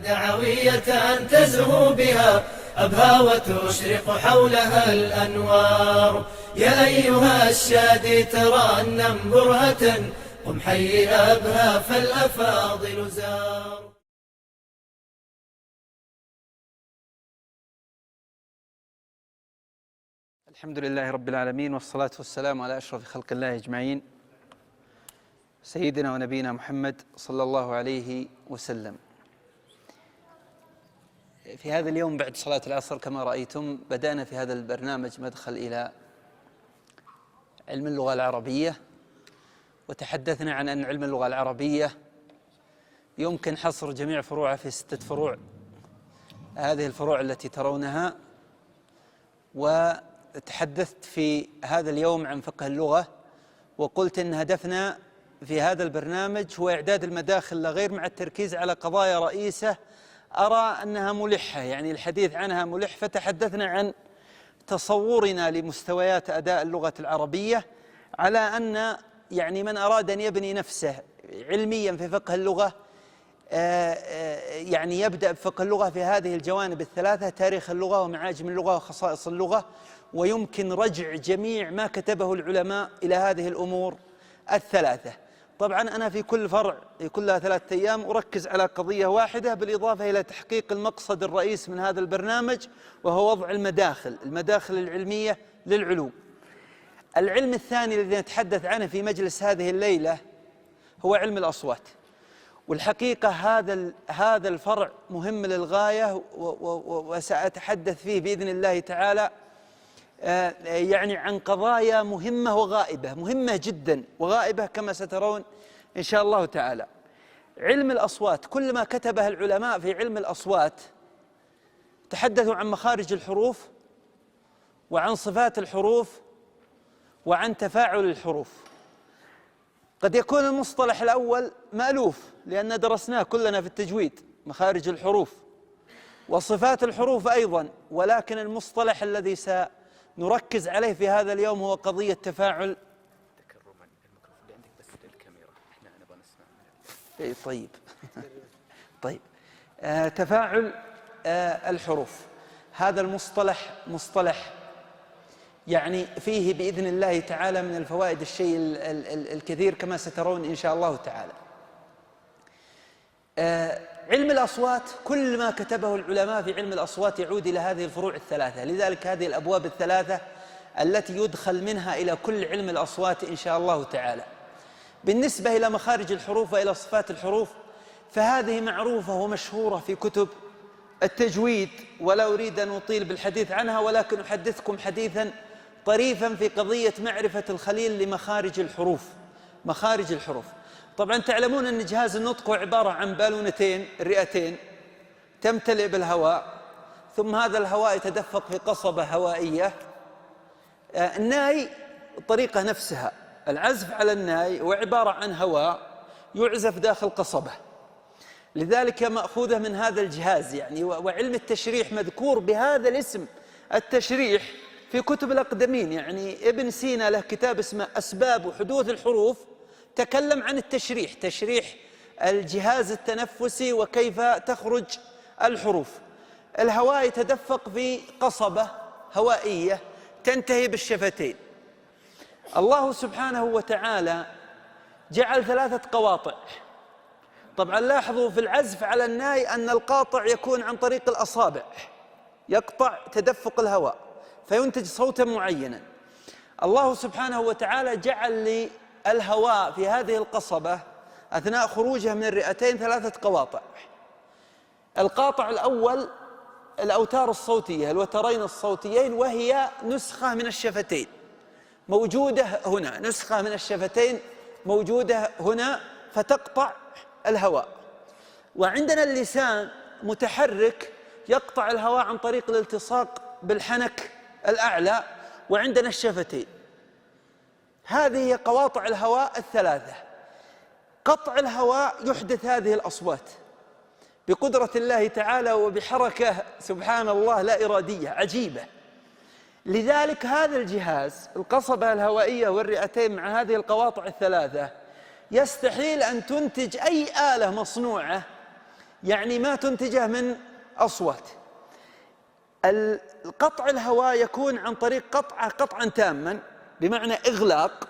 دعوية تزهو بها أبهى وتشرق حولها الأنوار. يا أيها الشادي ترنم برهة، قم حي أبهى فالأفاضل زار. الحمد لله رب العالمين، والصلاة والسلام على أشرف خلق الله أجمعين، سيدنا ونبينا محمد صلى الله عليه وسلم. في هذا اليوم بعد صلاة العصر كما رأيتم بدأنا في هذا البرنامج مدخل إلى علم اللغة العربية، وتحدثنا عن أن علم اللغة العربية يمكن حصر جميع فروعه في 6 فروع. هذه الفروع التي ترونها، وتحدثت في هذا اليوم عن فقه اللغة، وقلت إن هدفنا في هذا البرنامج هو إعداد المداخل لا غير، مع التركيز على قضايا رئيسة أرى أنها ملحة، يعني الحديث عنها ملح. فتحدثنا عن تصورنا لمستويات أداء اللغة العربية، على أن يعني من أراد أن يبني نفسه علميا في فقه اللغة يعني يبدأ بفقه اللغة في هذه الجوانب الثلاثة: تاريخ اللغة ومعاجم اللغة وخصائص اللغة. ويمكن رجع جميع ما كتبه العلماء إلى هذه الأمور الثلاثة. طبعا أنا في كل فرع كلها 3 أيام أركز على قضية واحدة، بالإضافة إلى تحقيق المقصد الرئيس من هذا البرنامج، وهو وضع المداخل العلمية للعلوم. العلم الثاني الذي نتحدث عنه في مجلس هذه الليلة هو علم الأصوات. والحقيقة هذا الفرع مهم للغاية، وسأتحدث فيه بإذن الله تعالى يعني عن قضايا مهمة وغائبة، مهمة جدا وغائبة كما سترون إن شاء الله تعالى. علم الأصوات، كل ما كتبه العلماء في علم الأصوات تحدثوا عن مخارج الحروف، وعن صفات الحروف، وعن تفاعل الحروف. قد يكون المصطلح الأول مألوف لأن درسناه كلنا في التجويد، مخارج الحروف وصفات الحروف أيضا، ولكن المصطلح الذي سنركز عليه في هذا اليوم هو قضية تفاعل. طيب تفاعل الحروف. هذا المصطلح مصطلح يعني فيه بإذن الله تعالى من الفوائد الشيء الكثير كما سترون إن شاء الله تعالى. علم الأصوات، كل ما كتبه العلماء في علم الأصوات يعود إلى هذه الفروع الثلاثة. لذلك هذه الأبواب الثلاثة التي يدخل منها إلى كل علم الأصوات إن شاء الله تعالى. بالنسبة إلى مخارج الحروف وإلى صفات الحروف فهذه معروفة ومشهورة في كتب التجويد، ولا أريد أن أطيل بالحديث عنها، ولكن أحدثكم حديثا طريفا في قضية معرفة الخليل لمخارج الحروف. مخارج الحروف، طبعا تعلمون أن جهاز النطق هو عبارة عن بالونتين، الرئتين تمتلئ بالهواء، ثم هذا الهواء يتدفق في قصبة هوائية. الناي الطريقة نفسها، العزف على الناي هو عبارة عن هواء يعزف داخل قصبة، لذلك مأخوذة من هذا الجهاز يعني. وعلم التشريح مذكور بهذا الاسم، التشريح، في كتب الأقدمين. يعني ابن سينا له كتاب اسمه أسباب حدوث الحروف، تكلم عن التشريح، تشريح الجهاز التنفسي وكيف تخرج الحروف. الهواء يتدفق في قصبة هوائية تنتهي بالشفتين. الله سبحانه وتعالى جعل 3 قواطع. طبعا لاحظوا في العزف على الناي أن القاطع يكون عن طريق الأصابع، يقطع تدفق الهواء فينتج صوتا معينا. الله سبحانه وتعالى جعل للهواء في هذه القصبة أثناء خروجه من الرئتين 3 قواطع. القاطع الأول الأوتار الصوتية، الوترين الصوتيين، وهي نسخة من الشفتين موجودة هنا، نسخة من الشفتين موجودة هنا فتقطع الهواء. وعندنا اللسان متحرك يقطع الهواء عن طريق الالتصاق بالحنك الأعلى، وعندنا الشفتين. هذه هي قواطع الهواء ال3. قطع الهواء يحدث هذه الأصوات بقدرة الله تعالى وبحركة سبحان الله لا إرادية عجيبة. لذلك هذا الجهاز، القصبة الهوائية والرئتين مع هذه القواطع ال3، يستحيل أن تنتج أي آلة مصنوعة يعني ما تنتجه من أصوات. القطع الهواء يكون عن طريق قطعا تاما بمعنى إغلاق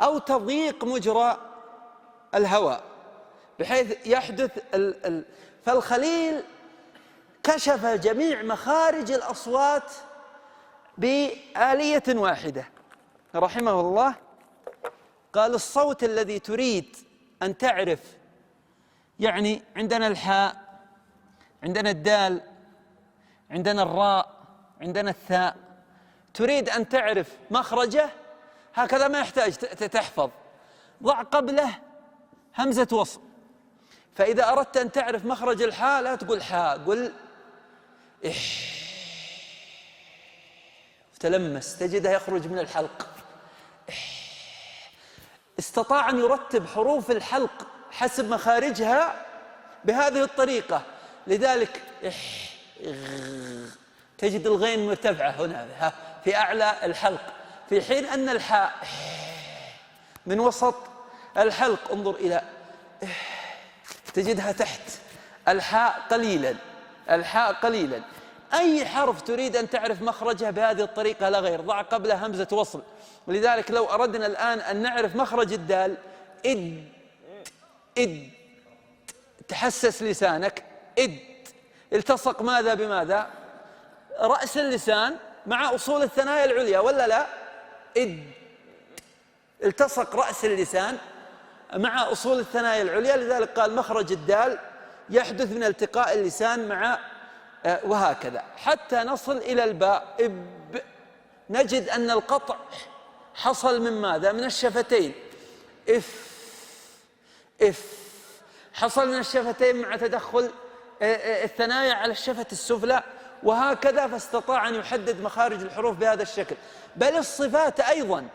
أو تضييق مجرى الهواء بحيث يحدث فالخليل كشف جميع مخارج الأصوات بآلية واحدة رحمه الله. قال الصوت الذي تريد أن تعرف، يعني عندنا الحاء، عندنا الدال، عندنا الراء، عندنا الثاء، تريد أن تعرف مخرجه هكذا ما يحتاج تحفظ، ضع قبله همزة وصل. فإذا أردت أن تعرف مخرج الحاء لا تقول حاء، قل إح، تلمس تجده يخرج من الحلق. استطاع أن يرتب حروف الحلق حسب مخارجها بهذه الطريقة، لذلك تجد الغين مرتفعة هنا في أعلى الحلق، في حين أن الحاء من وسط الحلق انظر إلى تجدها تحت، الحاء قليلا، الحاء قليلا. أي حرف تريد أن تعرف مخرجه بهذه الطريقة لا غير، ضع قبله همزة وصل. ولذلك لو أردنا الآن أن نعرف مخرج الدال، إد تحسس لسانك، التصق ماذا بماذا؟ رأس اللسان مع أصول الثنايا العليا ولا لا؟ التصق رأس اللسان مع أصول الثنايا العليا، لذلك قال مخرج الدال يحدث من التقاء اللسان مع وهكذا حتى نصل إلى الباء. نجد أن القطع حصل من ماذا؟ من الشفتين. حصل من الشفتين مع تدخل الثنايا على الشفة السفلى وهكذا، فاستطاع أن يحدد مخارج الحروف بهذا الشكل. بل الصفات أيضا،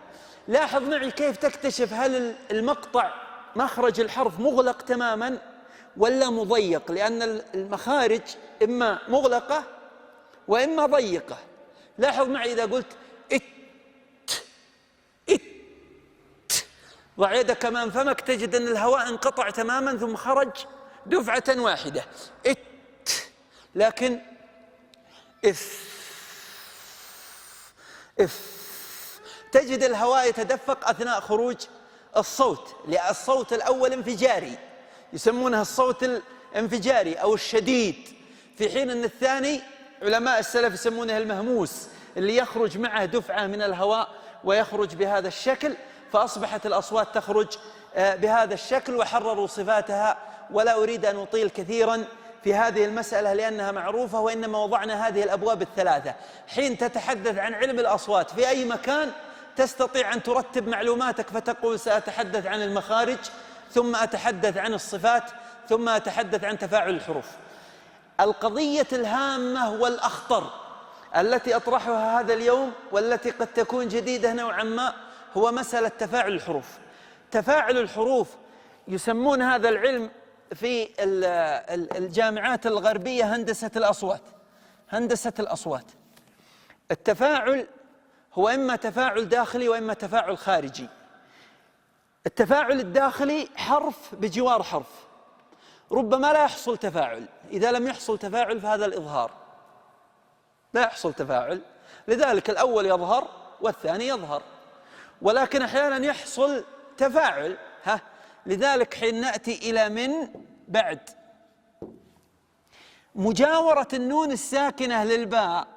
لاحظ معي كيف تكتشف هل المقطع مخرج الحرف مغلق تماما ولا مضيق، لأن المخارج إما مغلقة وإما ضيقة. لاحظ معي إذا قلت ضع يدك أمام فمك تجد أن الهواء انقطع تماما ثم خرج دفعة واحدة. لكن تجد الهواء يتدفق أثناء خروج الصوت، لأن الصوت الأول انفجاري يسمونه الصوت الانفجاري أو الشديد، في حين أن الثاني علماء السلف يسمونه المهموس، اللي يخرج معه دفعة من الهواء ويخرج بهذا الشكل. فأصبحت الأصوات تخرج بهذا الشكل وحرروا صفاتها، ولا أريد أن أطيل كثيرا في هذه المسألة لأنها معروفة، وإنما وضعنا هذه الأبواب الثلاثة. حين تتحدث عن علم الأصوات في أي مكان تستطيع أن ترتب معلوماتك فتقول سأتحدث عن المخارج، ثم أتحدث عن الصفات، ثم أتحدث عن تفاعل الحروف. القضية الهامة والأخطر التي أطرحها هذا اليوم والتي قد تكون جديدة نوعا ما هو مسألة تفاعل الحروف. تفاعل الحروف يسمون هذا العلم في الجامعات الغربية هندسة الأصوات. هندسة الأصوات، التفاعل هو إما تفاعل داخلي وإما تفاعل خارجي. التفاعل الداخلي حرف بجوار حرف، ربما لا يحصل تفاعل. إذا لم يحصل تفاعل فهذا الإظهار، لا يحصل تفاعل، لذلك الأول يظهر والثاني يظهر. ولكن أحيانا يحصل تفاعل، لذلك حين نأتي إلى من بعد مجاورة النون الساكنة للباء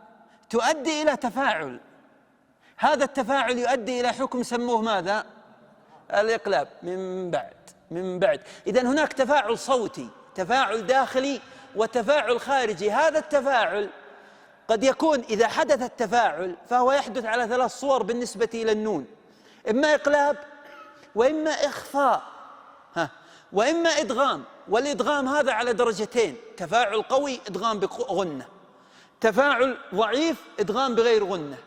تؤدي إلى تفاعل. هذا التفاعل يؤدي إلى حكم سموه ماذا؟ الإقلاب. من بعد. إذن هناك تفاعل صوتي، تفاعل داخلي وتفاعل خارجي. هذا التفاعل قد يكون إذا حدث التفاعل فهو يحدث على 3 صور بالنسبة إلى النون، إما إقلاب وإما إخفاء وإما إدغام. والإدغام هذا على درجتين: تفاعل قوي إدغام بغنة، تفاعل ضعيف إدغام بغير غنة.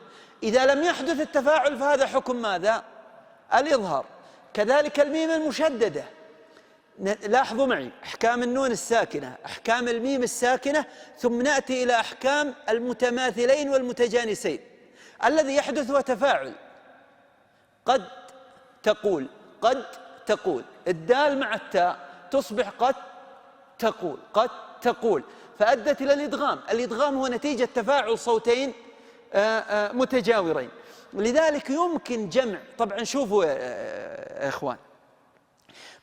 إذا لم يحدث التفاعل فهذا حكم ماذا؟ الإظهار. كذلك الميم المشددة، لاحظوا معي أحكام النون الساكنة، أحكام الميم الساكنة، ثم نأتي إلى أحكام المتماثلين والمتجانسين. الذي يحدث هو تفاعل. قد تقول، الدال مع التاء تصبح قد تقول، قد تقول، فأدت إلى الإدغام. الإدغام هو نتيجة تفاعل صوتين متجاورين. لذلك يمكن جمع، طبعا شوفوا يا إخوان،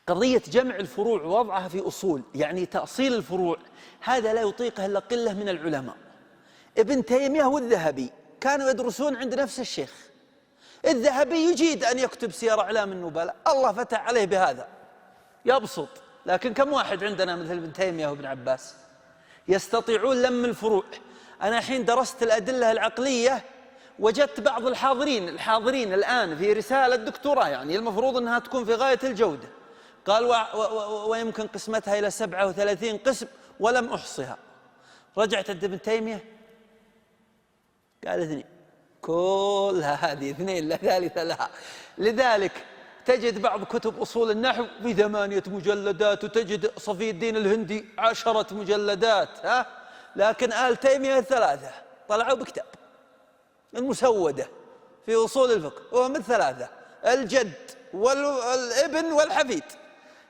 قضية جمع الفروع ووضعها في أصول، يعني تأصيل الفروع، هذا لا يطيقه إلا قلة من العلماء. ابن تيمية والذهبي كانوا يدرسون عند نفس الشيخ. الذهبي يجيد أن يكتب سير أعلام النبلاء، الله فتح عليه بهذا، يبسط. لكن كم واحد عندنا مثل ابن تيمية وابن عباس يستطيعون لم الفروع؟ أنا حين درست الأدلة العقلية وجدت بعض الحاضرين الآن في رسالة دكتوراه، يعني المفروض أنها تكون في غاية الجودة، قال ويمكن قسمتها إلى 37 قسم ولم أحصها. رجعت عند ابن تيمية قال 2، كلها هذه 2 لا ثالث لها. لذلك تجد بعض كتب أصول النحو في 8 مجلدات، وتجد صفي الدين الهندي 10 مجلدات، لكن آل تيمية 3 طلعوا بكتاب المسودة في أصول الفقه، وهم 3 الجد والابن والحفيد.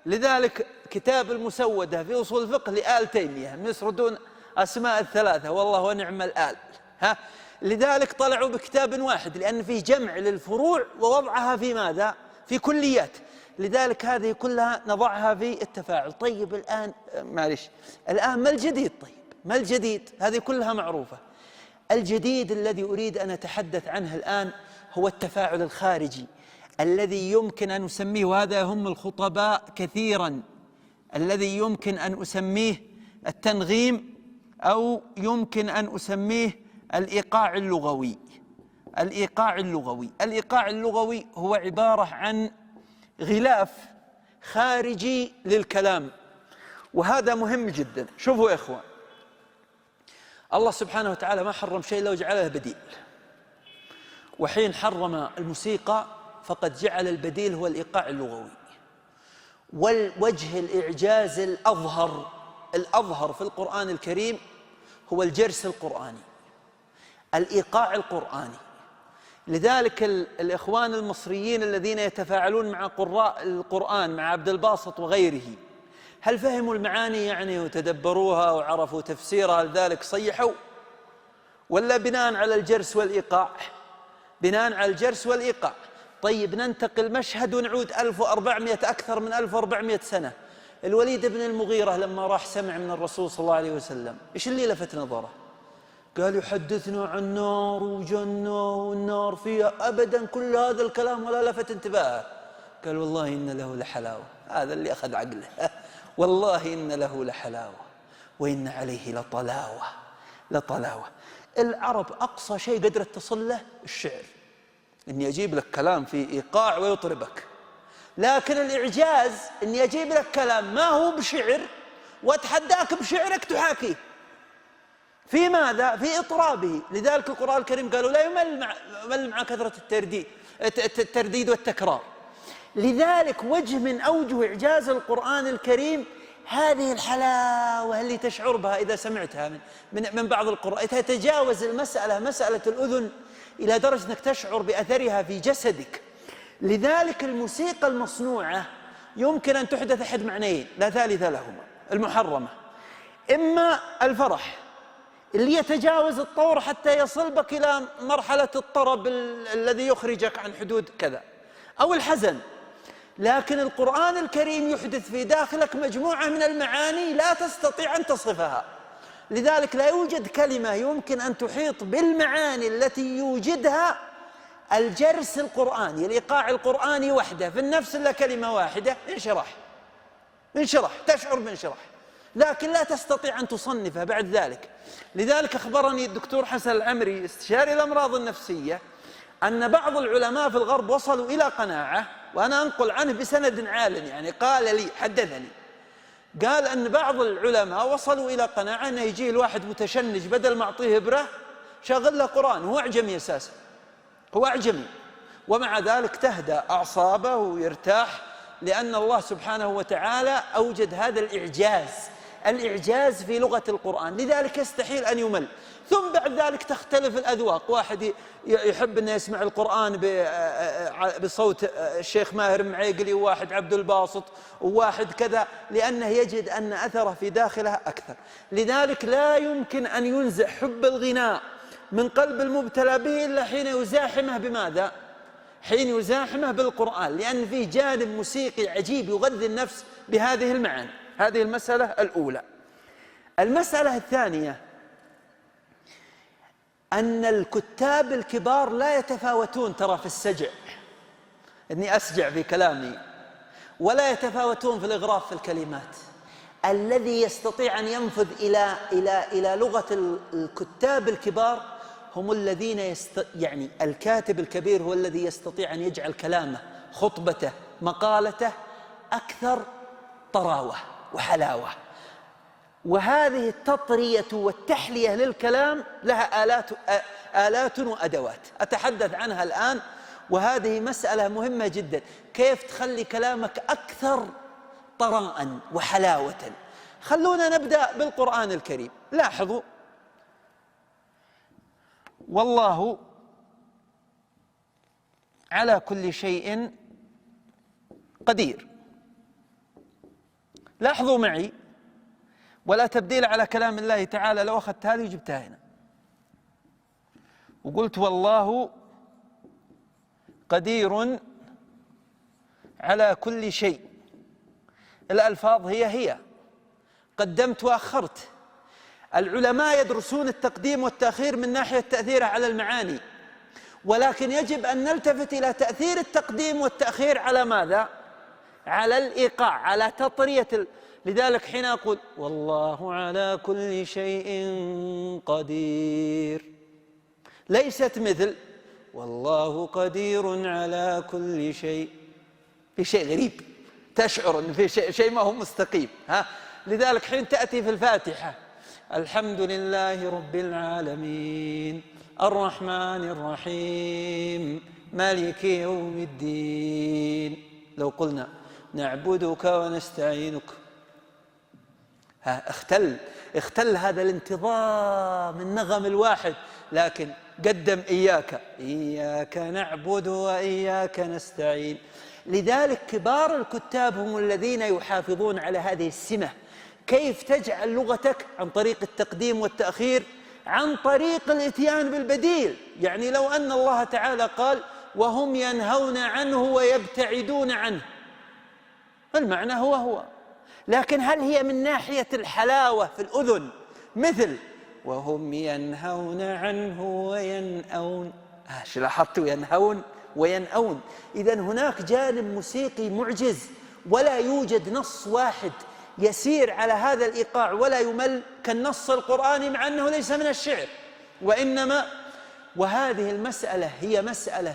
لذلك كتاب المسودة في أصول الفقه لآل تيمية، يسردون أسماء 3 والله ونعم الآل. لذلك طلعوا بكتاب واحد، لأن فيه جمع للفروع ووضعها في ماذا؟ في كليات. لذلك هذه كلها نضعها في التفاعل. طيب الآن معلش، الآن ما الجديد؟ طيب ما الجديد؟ هذه كلها معروفة. الجديد الذي أريد أن أتحدث عنه الآن هو التفاعل الخارجي، الذي يمكن أن أسميه، وهذا يهم الخطباء كثيرا، الذي يمكن أن أسميه التنغيم، أو يمكن أن أسميه الإيقاع اللغوي. الإيقاع اللغوي، الإيقاع اللغوي هو عبارة عن غلاف خارجي للكلام، وهذا مهم جدا. شوفوا يا إخوان، الله سبحانه وتعالى ما حرم شيء لو جعله بديل، وحين حرم الموسيقى فقد جعل البديل هو الإيقاع اللغوي. والوجه الإعجاز الأظهر في القرآن الكريم هو الجرس القرآني، الإيقاع القرآني. لذلك الإخوان المصريين الذين يتفاعلون مع قراء القرآن مع عبد الباسط وغيره، هل فهموا المعاني يعني وتدبروها وعرفوا تفسيرها لذلك صيحوا، ولا بناء على الجرس والإيقاع؟ بناء على الجرس والإيقاع. طيب ننتقل مشهد ونعود 1400 أكثر من 1400 سنة. الوليد بن المغيرة لما راح سمع من الرسول صلى الله عليه وسلم، إيش اللي لفت نظره؟ قال يحدثنا عن نار وجنة والنار فيها، أبدا كل هذا الكلام ولا لفت انتباهه. قال والله إن له لحلاوة، هذا اللي أخذ عقله والله إن له لحلاوة وإن عليه لطلاوة. العرب أقصى شيء قدرت تصل له الشعر، إني أجيب لك كلام في إيقاع ويطربك، لكن الإعجاز إني أجيب لك كلام ما هو بشعر وأتحداك بشعرك تحاكيه. في ماذا؟ في إطرابه. لذلك القرآن الكريم قالوا لا يمل مع كثرة الترديد والتكرار. لذلك وجه من أوجه إعجاز القرآن الكريم هذه الحلاوة اللي تشعر بها إذا سمعتها من بعض القراء، تتجاوز مسألة الأذن إلى درجة أنك تشعر بأثرها في جسدك. لذلك الموسيقى المصنوعة يمكن أن تحدث أحد معنيين لا ثالث لهما المحرمة، إما الفرح اللي يتجاوز الطور حتى يصل بك إلى مرحلة الطرب الذي يخرجك عن حدود كذا، أو الحزن. لكن القرآن الكريم يحدث في داخلك مجموعة من المعاني لا تستطيع أن تصفها. لذلك لا يوجد كلمة يمكن أن تحيط بالمعاني التي يوجدها الجرس القرآني، الإيقاع القرآني وحده في النفس إلا كلمة واحدة، انشراح، تشعر بانشراح، لكن لا تستطيع أن تصنفها بعد ذلك. لذلك أخبرني الدكتور حسن العمري استشاري الأمراض النفسية أن بعض العلماء في الغرب وصلوا إلى قناعة، وأنا أنقل عنه بسند عال، يعني قال لي حدثني، قال أن بعض العلماء وصلوا إلى قناعة أنه يجيه الواحد متشنج بدل ما أعطيه إبرة شغل له قرآن، هو أعجمي أساسا، هو أعجمي، ومع ذلك تهدأ أعصابه ويرتاح، لأن الله سبحانه وتعالى أوجد هذا الإعجاز الإعجاز في لغة القرآن، لذلك يستحيل أن يمل. ثم بعد ذلك تختلف الأذواق، واحد يحب أن يسمع القرآن بصوت الشيخ ماهر معيقلي، وواحد عبد الباسط، وواحد كذا، لأنه يجد أن أثره في داخله أكثر. لذلك لا يمكن أن ينزع حب الغناء من قلب المبتلى به إلا حين يزاحمه بماذا؟ حين يزاحمه بالقرآن، لأن فيه جانب موسيقي عجيب يغذي النفس بهذه المعاني. هذه المسألة الأولى. المسألة الثانية أن الكتاب الكبار لا يتفاوتون ترى في السجع، إني أسجع في كلامي، ولا يتفاوتون في الإغراف في الكلمات. الذي يستطيع أن ينفذ إلى لغة الكتاب الكبار هم الذين يعني الكاتب الكبير هو الذي يستطيع أن يجعل كلامه، خطبته، مقالته أكثر طراوة وحلاوة. وهذه التطرية والتحلية للكلام لها آلات وأدوات أتحدث عنها الآن، وهذه مسألة مهمة جدا، كيف تخلي كلامك أكثر طراء وحلاوة. خلونا نبدأ بالقرآن الكريم. لاحظوا: والله على كل شيء قدير. لاحظوا معي، ولا تبديل على كلام الله تعالى. لو أخذت هذه وجبتها هنا وقلت والله قدير على كل شيء، الألفاظ هي قدمت وأخرت. العلماء يدرسون التقديم والتأخير من ناحية تأثيره على المعاني، ولكن يجب أن نلتفت إلى تأثير التقديم والتأخير على ماذا؟ على الإيقاع، على تطرية لذلك حين أقول والله على كل شيء قدير، ليست مثل والله قدير على كل شيء. في شيء غريب، تشعر أن في شيء ما هو مستقيم. لذلك حين تأتي في الفاتحة الحمد لله رب العالمين الرحمن الرحيم مالك يوم الدين، لو قلنا نعبدك ونستعينك، اختل هذا الانتظام النغم الواحد، لكن قدم إياك نعبد وإياك نستعين. لذلك كبار الكتاب هم الذين يحافظون على هذه السمة، كيف تجعل لغتك عن طريق التقديم والتأخير، عن طريق الإتيان بالبديل. يعني لو أن الله تعالى قال وهم ينهون عنه ويبتعدون عنه، المعنى هو، لكن هل هي من ناحية الحلاوة في الأذن مثل وهم ينهون عنه وينأون؟ لاحظتوا؟ ينهون وينأون. إذن هناك جانب موسيقي معجز، ولا يوجد نص واحد يسير على هذا الإيقاع ولا يمل كالنص القرآني، مع أنه ليس من الشعر وإنما. وهذه المسألة هي مسألة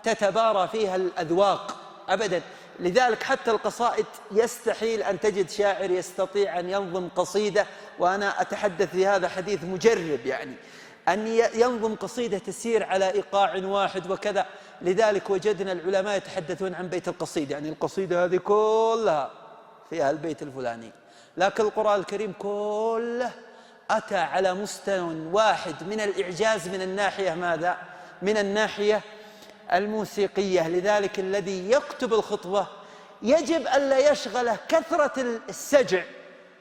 تتبارى فيها الأذواق أبدا. لذلك حتى القصائد يستحيل أن تجد شاعر يستطيع أن ينظم قصيدة، وأنا أتحدث في هذا حديث مجرب، يعني أن ينظم قصيدة تسير على إيقاع واحد وكذا. لذلك وجدنا العلماء يتحدثون عن بيت القصيدة، يعني القصيدة هذه كلها فيها البيت الفلاني، لكن القرآن الكريم كله أتى على مستوى واحد من الإعجاز من الناحية ماذا؟ من الناحية الموسيقية. لذلك الذي يكتب الخطبة يجب ألا يشغله كثرة السجع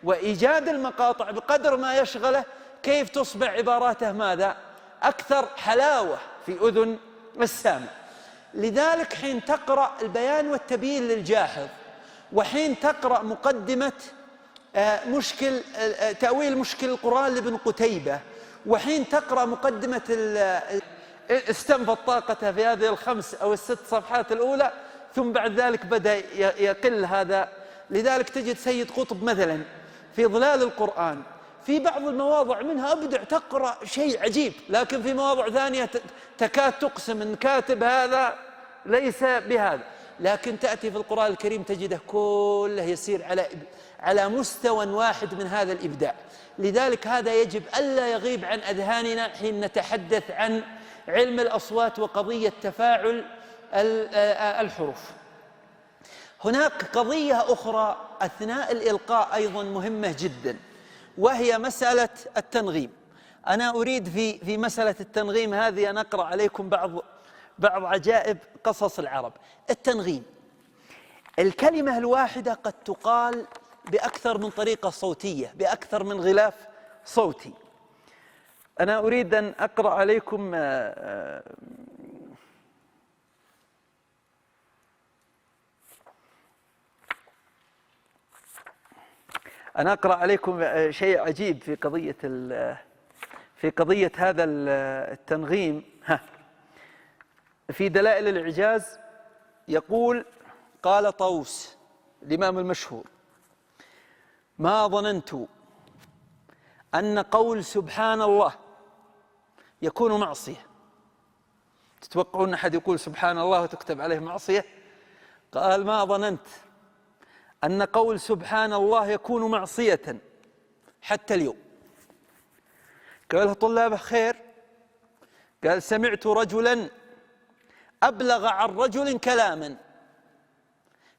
وإيجاد المقاطع بقدر ما يشغله كيف تصبح عباراته ماذا؟ أكثر حلاوة في أذن السامع. لذلك حين تقرأ البيان والتبيين للجاحظ، وحين تقرأ مقدمة تأويل مشكل القرآن لابن قتيبة، وحين تقرأ مقدمة استنفذ طاقته في هذه 5 أو 6 صفحات الأولى، ثم بعد ذلك بدأ يقل هذا. لذلك تجد سيد قطب مثلا في ظلال القرآن في بعض المواضع منها أبدع، تقرأ شيء عجيب، لكن في مواضع ثانية تكاد تقسم أن كاتب هذا ليس بهذا. لكن تأتي في القرآن الكريم تجده كله يسير على مستوى واحد من هذا الإبداع. لذلك هذا يجب ألا يغيب عن أذهاننا حين نتحدث عن علم الأصوات وقضية تفاعل الحروف. هناك قضية أخرى أثناء الإلقاء أيضا مهمة جدا، وهي مسألة التنغيم. أنا أريد في مسألة التنغيم هذه أن أقرأ عليكم بعض عجائب قصص العرب. التنغيم، الكلمة الواحدة قد تقال بأكثر من طريقة صوتية، بأكثر من غلاف صوتي. أنا أريد أن أقرأ عليكم شيء عجيب في قضية هذا التنغيم. في دلائل الإعجاز يقول: قال طاووس الإمام المشهور: ما ظننت أن قول سبحان الله يكون معصية. تتوقعون أحد يقول سبحان الله وتكتب عليه معصية؟ قال: ما ظننت أن قول سبحان الله يكون معصية حتى اليوم. قال له طلابه: خير؟ قال: سمعت رجلا أبلغ عن رجل كلاما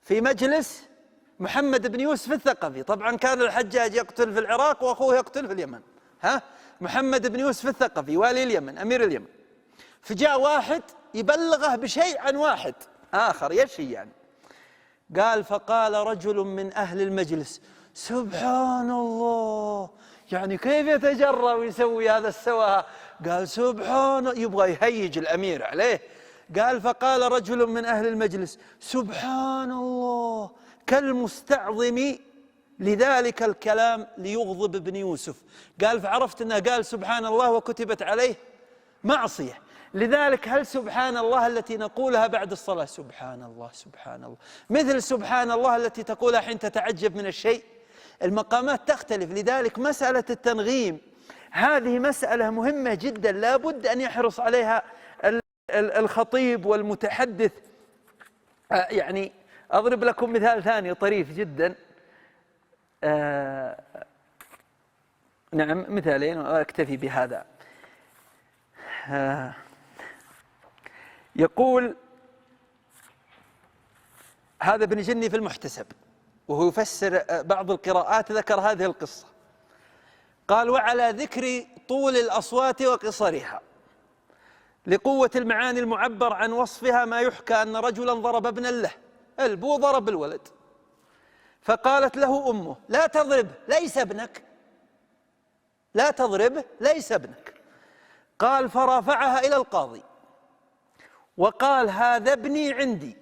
في مجلس محمد بن يوسف الثقفي. طبعا كان الحجاج يقتل في العراق وأخوه يقتل في اليمن. محمد بن يوسف الثقفي والي اليمن، أمير اليمن. فجاء واحد يبلغه بشيء عن واحد آخر يشي يعني. قال: فقال رجل من أهل المجلس: سبحان الله، يعني كيف يتجرأ ويسوي هذا السواء؟ قال: سبحان، يبغى يهيج الأمير عليه. قال: فقال رجل من أهل المجلس: سبحان الله، كالمستعظم لذلك الكلام ليغضب ابن يوسف. قال: فعرفت أنه قال سبحان الله وكتبت عليه معصية. لذلك هل سبحان الله التي نقولها بعد الصلاة سبحان الله سبحان الله مثل سبحان الله التي تقولها حين تتعجب من الشيء؟ المقامات تختلف. لذلك مسألة التنغيم هذه مسألة مهمة جدا، لا بد أن يحرص عليها الخطيب والمتحدث. يعني أضرب لكم مثال ثاني طريف جدا، نعم مثالين وأكتفي بهذا. يقول هذا ابن جني في المحتسب وهو يفسر بعض القراءات ذكر هذه القصة. قال: وعلى ذكر طول الأصوات وقصرها لقوة المعاني المعبر عن وصفها ما يحكى أن رجلا ضرب ابنا له، البو ضرب الولد، فقالت له أمه: لا تضرب ليس ابنك، لا تضرب ليس ابنك. قال: فرافعها إلى القاضي وقال: هذا ابني عندي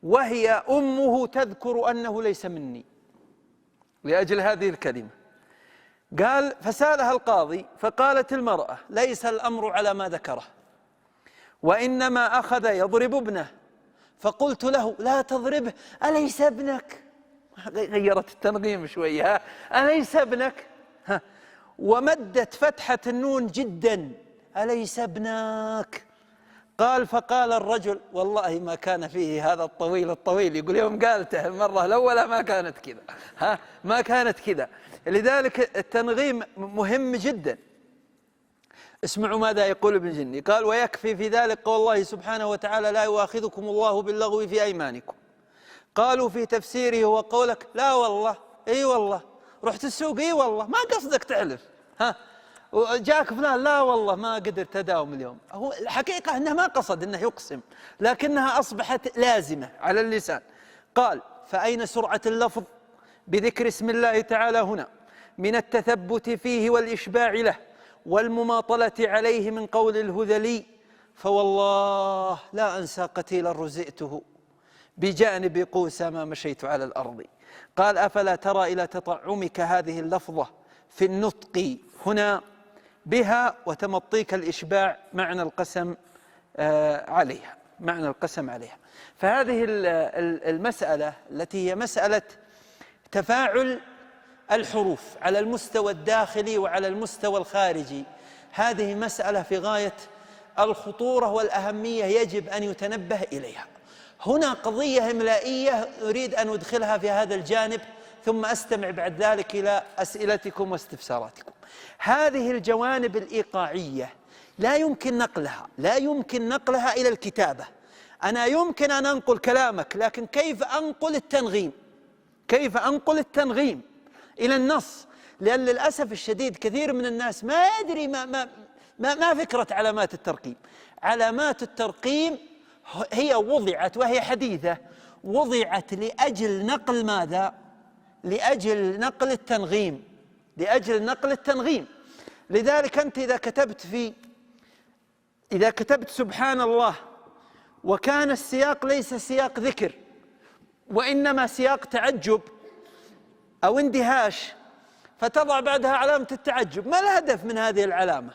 وهي أمه تذكر أنه ليس مني لأجل هذه الكلمة. قال: فسألها القاضي فقالت المرأة: ليس الأمر على ما ذكره، وإنما أخذ يضرب ابنه، فقلت له: لا تضربه أليس ابنك؟ غيرت التنغيم شوية، أليس ابنك؟ ومدت فتحة النون جدا: أليس ابنك؟ قال: فقال الرجل: والله ما كان فيه هذا الطويل يقول يوم قالته المرة الأولى ما كانت كذا، ما كانت كذا. لذلك التنغيم مهم جدا. اسمعوا ماذا يقول ابن جني. قال: ويكفي في ذلك قول الله سبحانه وتعالى: لا يؤاخذكم الله باللغو في أيمانكم. قالوا في تفسيره: هو قولك لا والله، اي والله، رحت السوق اي والله، ما قصدك تحلف، وجاك فلان لا والله ما قدرت أداوم اليوم. هو الحقيقة أنه ما قصد أنه يقسم، لكنها أصبحت لازمة على اللسان. قال: فأين سرعة اللفظ بذكر اسم الله تعالى هنا من التثبت فيه والإشباع له والمماطلة عليه من قول الهذلي: فوالله لا أنسى قتيلا رزئته بجانب قوس ما مشيت على الأرض. قال: أفلا ترى إلى تطعمك هذه اللفظة في النطق هنا بها وتمطيك الإشباع معنى القسم عليها، معنى القسم عليها. فهذه المسألة التي هي مسألة تفاعل الحروف على المستوى الداخلي وعلى المستوى الخارجي، هذه مسألة في غاية الخطورة والأهمية، يجب أن يتنبه إليها. هنا قضية إملائية أريد أن أدخلها في هذا الجانب، ثم أستمع بعد ذلك إلى أسئلتكم واستفساراتكم. هذه الجوانب الإيقاعية لا يمكن نقلها إلى الكتابة. أنا يمكن أن أنقل كلامك، لكن كيف أنقل التنغيم؟ كيف أنقل التنغيم إلى النص؟ لأن للأسف الشديد كثير من الناس ما يدري ما فكرة علامات الترقيم. علامات الترقيم هي وضعت، وهي حديثة، وضعت لأجل نقل ماذا؟ لأجل نقل التنغيم، لأجل نقل التنغيم. لذلك أنت إذا كتبت سبحان الله وكان السياق ليس سياق ذكر وإنما سياق تعجب أو اندهاش، فتضع بعدها علامة التعجب. ما الهدف من هذه العلامة؟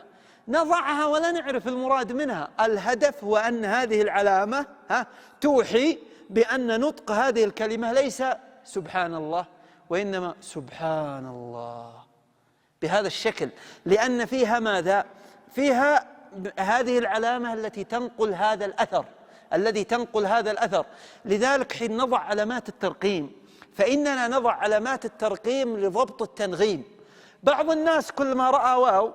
نضعها ولا نعرف المراد منها. الهدف هو أن هذه العلامة توحي بأن نطق هذه الكلمة ليس سبحان الله وإنما سبحان الله بهذا الشكل، لأن فيها ماذا؟ فيها هذه العلامة التي تنقل هذا الأثر، الذي تنقل هذا الأثر. لذلك حين نضع علامات الترقيم فإننا نضع علامات الترقيم لضبط التنغيم. بعض الناس كل ما رأى واو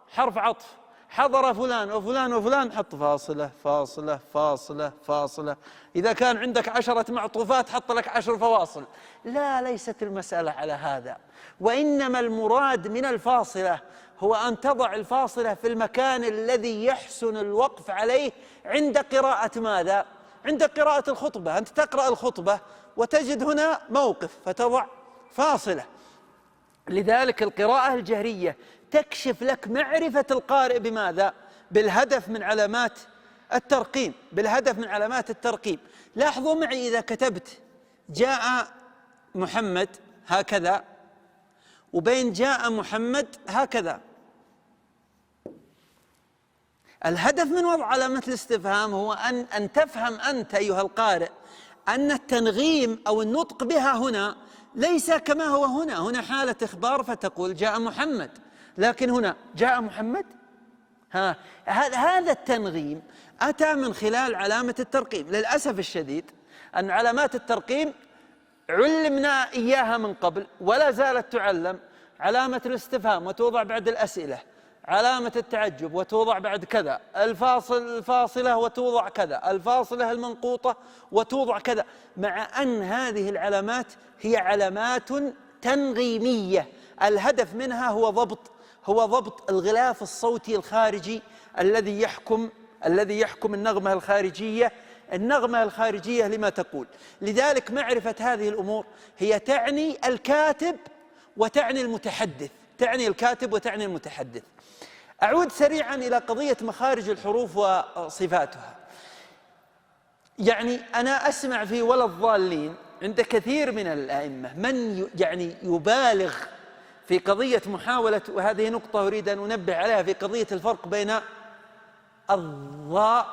حرف عطف حضر فلان وفلان وفلان حط فاصلة فاصلة فاصلة فاصلة. إذا كان عندك 10 معطوفات حط لك 10 فواصل. لا، ليست المسألة على هذا، وإنما المراد من الفاصلة هو أن تضع الفاصلة في المكان الذي يحسن الوقف عليه عند قراءة ماذا؟ عند قراءة الخطبة. أنت تقرأ الخطبة وتجد هنا موقف فتضع فاصلة. لذلك القراءة الجهرية تكشف لك معرفة القارئ بماذا؟ بالهدف من علامات الترقيم، بالهدف من علامات الترقيم. لاحظوا معي إذا كتبت جاء محمد هكذا وبين جاء محمد هكذا، الهدف من وضع علامة الاستفهام هو أن تفهم أنت أيها القارئ أن التنغيم أو النطق بها هنا ليس كما هو هنا. هنا حالة إخبار فتقول جاء محمد، لكن هنا جاء محمد. هذا التنغيم أتى من خلال علامة الترقيم. للأسف الشديد أن علامات الترقيم علمنا إياها من قبل ولا زالت تعلم. علامة الاستفهام وتوضع بعد الأسئلة، علامة التعجب وتوضع بعد كذا، الفاصلة وتوضع كذا، الفاصلة المنقوطة وتوضع كذا، مع أن هذه العلامات هي علامات تنغيمية. الهدف منها هو ضبط الغلاف الصوتي الخارجي الذي يحكم النغمة الخارجية لما تقول. لذلك معرفة هذه الأمور هي تعني الكاتب وتعني المتحدث، تعني الكاتب وتعني المتحدث. أعود سريعا إلى قضية مخارج الحروف وصفاتها. يعني أنا أسمع في ولا الضالين عند كثير من الأئمة من يبالغ في قضية محاولة، وهذه نقطة أريد أن أنبه عليها، في قضية الفرق بين الضاء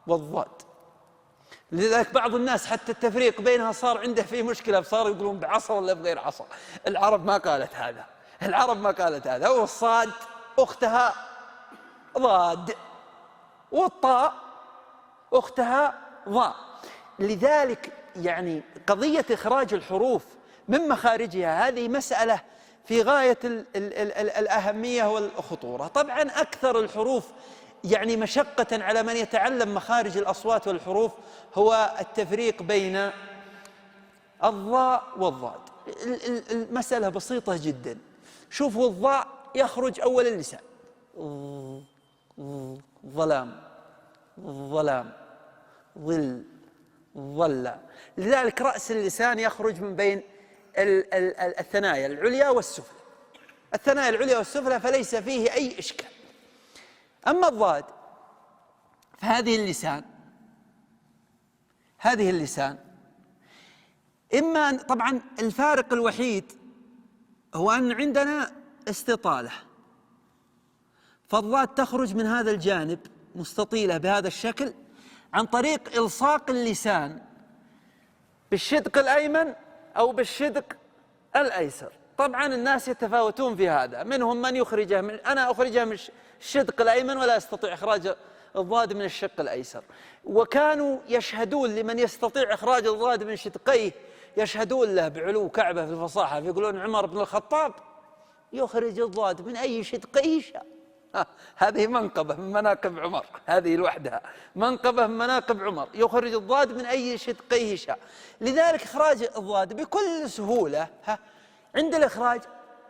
والضاد. لذلك بعض الناس حتى التفريق بينها صار عنده فيه مشكلة، صاروا يقولون بعصا ولا بغير عصا. العرب ما قالت هذا. والصاد أختها ضاد والطاء أختها ضاء. لذلك يعني قضية إخراج الحروف من مخارجها هذه مسألة في غاية الأهمية والخطورة. طبعا أكثر الحروف يعني مشقة على من يتعلم مخارج الأصوات والحروف هو التفريق بين الضاء والضاد. المسألة بسيطة جدا. شوفوا الضاء يخرج أول اللسان، ظلام، ظلام، ظل، ظل. لذلك رأس اللسان يخرج من بين الثنايا العليا والسفلى، الثنايا العليا والسفلى، فليس فيه أي إشكال. أما الضاد فهذه اللسان إما طبعا الفارق الوحيد هو أن عندنا استطالة، فالضاد تخرج من هذا الجانب مستطيلة بهذا الشكل عن طريق إلصاق اللسان بالشدق الأيمن أو بالشدق الأيسر. طبعا الناس يتفاوتون في هذا، منهم من يخرجها أنا أخرجها من الشدق الأيمن ولا أستطيع إخراج الضاد من الشق الأيسر. وكانوا يشهدون لمن يستطيع إخراج الضاد من شدقيه، يشهدون له بعلو كعبة في الفصاحة، يقولون عمر بن الخطاب يخرج الضاد من أي شدق يشاء، هذه منقبة من مناقب عمر، هذه لوحدها منقبة من مناقب عمر، يخرج الضاد من أي شدقيه شاء. لذلك إخراج الضاد بكل سهولة عند الإخراج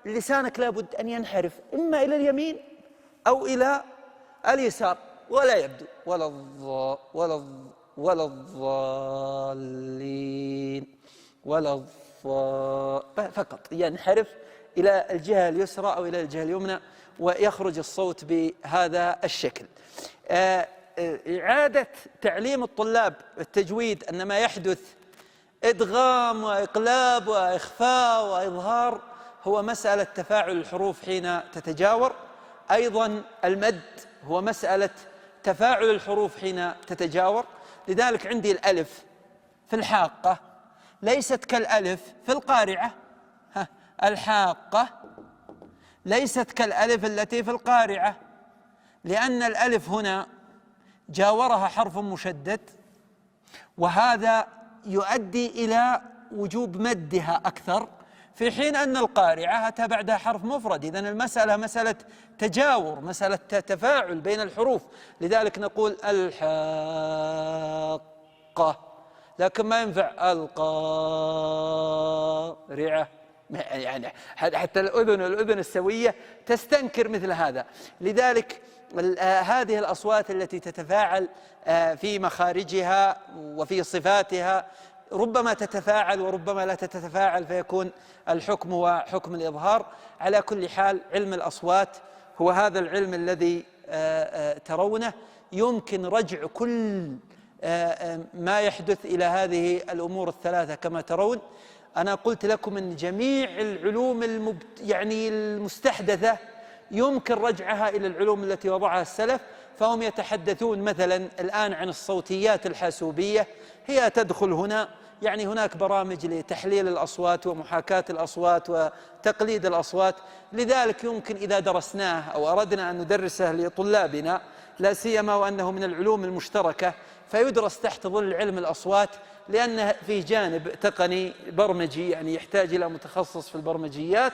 لسانك لابد أن ينحرف إما إلى اليمين أو إلى اليسار، ولا يبدو ولا الضالين فقط ينحرف إلى الجهة اليسرى أو إلى الجهة اليمنى ويخرج الصوت بهذا الشكل. إعادة تعليم الطلاب التجويد أن ما يحدث إدغام وإقلاب وإخفاء وإظهار هو مسألة تفاعل الحروف حين تتجاور، أيضا المد هو مسألة تفاعل الحروف حين تتجاور. لذلك عندي الألف في الحاقة ليست كالألف في القارعة، الحاقة ليست كالألف التي في القارعة، لأن الألف هنا جاورها حرف مشدد، وهذا يؤدي إلى وجوب مدها أكثر، في حين أن القارعة أتى بعدها حرف مفرد. إذن المسألة مسألة تجاور، مسألة تفاعل بين الحروف، لذلك نقول الحاقة، لكن ما ينفع القارعة، يعني حتى الأذن السوية تستنكر مثل هذا. لذلك هذه الأصوات التي تتفاعل في مخارجها وفي صفاتها ربما تتفاعل وربما لا تتفاعل، فيكون الحكم هو حكم الإظهار. على كل حال علم الأصوات هو هذا العلم الذي ترونه، يمكن رجع كل ما يحدث إلى هذه الأمور الثلاثة كما ترون. أنا قلت لكم أن جميع العلوم المستحدثة يمكن رجعها إلى العلوم التي وضعها السلف، فهم يتحدثون مثلا الآن عن الصوتيات الحاسوبية، هي تدخل هنا، يعني هناك برامج لتحليل الأصوات ومحاكاة الأصوات وتقليد الأصوات. لذلك يمكن إذا درسناه أو أردنا أن ندرسه لطلابنا، لا سيما وأنه من العلوم المشتركة، فيدرس تحت ظل علم الأصوات، لأنه فيه جانب تقني برمجي، يعني يحتاج إلى متخصص في البرمجيات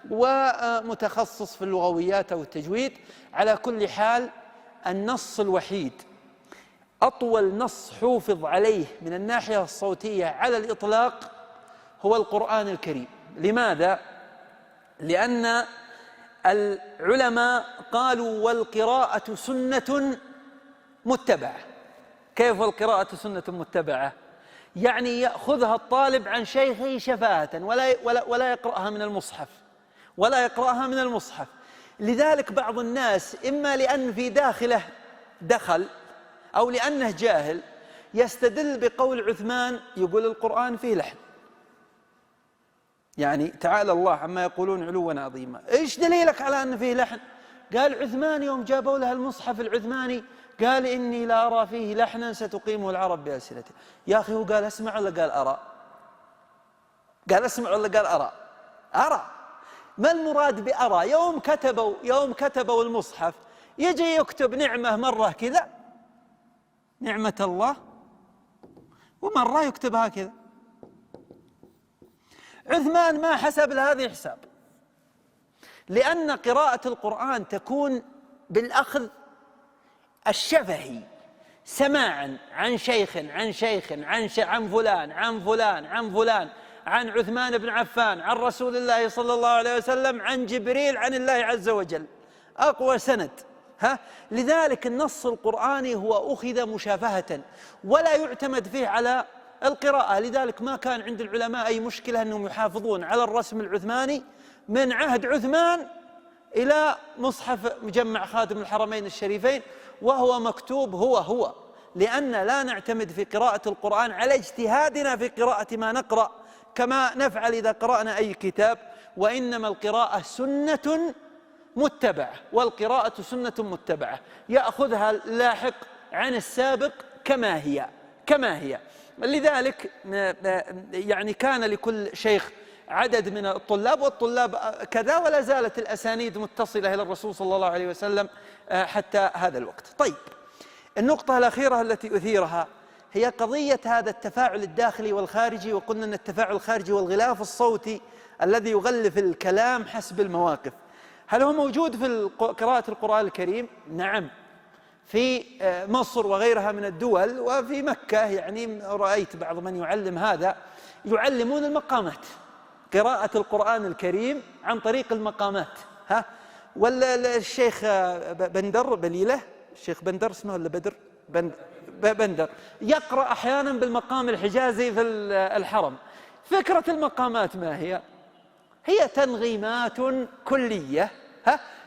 ومتخصص في اللغويات أو التجويد. على كل حال النص الوحيد، أطول نص حوفظ عليه من الناحية الصوتية على الإطلاق هو القرآن الكريم. لماذا؟ لأن العلماء قالوا والقراءة سنة متبعة. كيف والقراءة سنة متبعة؟ يعني يأخذها الطالب عن شيخه شفاهة ولا يقرأها من المصحف، ولا يقرأها من المصحف. لذلك بعض الناس إما لأن في داخله دخل أو لأنه جاهل يستدل بقول عثمان يقول القرآن فيه لحن، يعني تعالى الله عما يقولون علوا عظيما، إيش دليلك على أن فيه لحن؟ قال عثمان يوم جابوا له المصحف العثماني قال إني لا أرى فيه لحنا ستقيمه العرب بألسنته. يا أخي هو قال أسمع ولا قال أرى؟ قال أسمع ولا قال أرى؟ أرى. ما المراد بأرى؟ يوم كتبوا المصحف يجي يكتب نعمة مرة كذا نعمة الله، ومرة يكتبها كذا. عثمان ما حسب لهذه حساب، لأن قراءة القرآن تكون بالأخذ الشفهي، سماعا عن شيخ عن شيخ عن فلان عن فلان عن فلان، عن عثمان بن عفان عن رسول الله صلى الله عليه وسلم عن جبريل عن الله عز وجل، أقوى سند. لذلك النص القرآني هو أخذ مشافهة ولا يعتمد فيه على القراءة. لذلك ما كان عند العلماء أي مشكلة أنهم يحافظون على الرسم العثماني من عهد عثمان إلى مصحف مجمع خادم الحرمين الشريفين، وهو مكتوب هو، لأن لا نعتمد في قراءة القرآن على اجتهادنا في قراءة ما نقرأ كما نفعل إذا قرأنا أي كتاب، وإنما القراءة سنة متبعة، والقراءة سنة متبعة يأخذها اللاحق عن السابق كما هي. لذلك يعني كان لكل شيخ عدد من الطلاب، والطلاب كذا، ولا زالت الأسانيد متصلة إلى الرسول صلى الله عليه وسلم حتى هذا الوقت. طيب، النقطة الأخيرة التي أثيرها هي قضية هذا التفاعل الداخلي والخارجي، وقلنا أن التفاعل الخارجي هو الغلاف الصوتي الذي يغلف الكلام حسب المواقف. هل هو موجود في قراءة القرآن الكريم؟ نعم، في مصر وغيرها من الدول، وفي مكة يعني رأيت بعض من يعلم هذا، يعلمون المقامات، قراءة القرآن الكريم عن طريق المقامات. ولا الشيخ بندر بليلة، الشيخ بندر اسمه ولا بدر؟ بندر يقرأ أحيانا بالمقام الحجازي في الحرم. فكرة المقامات ما هي؟ هي تنغيمات كلية،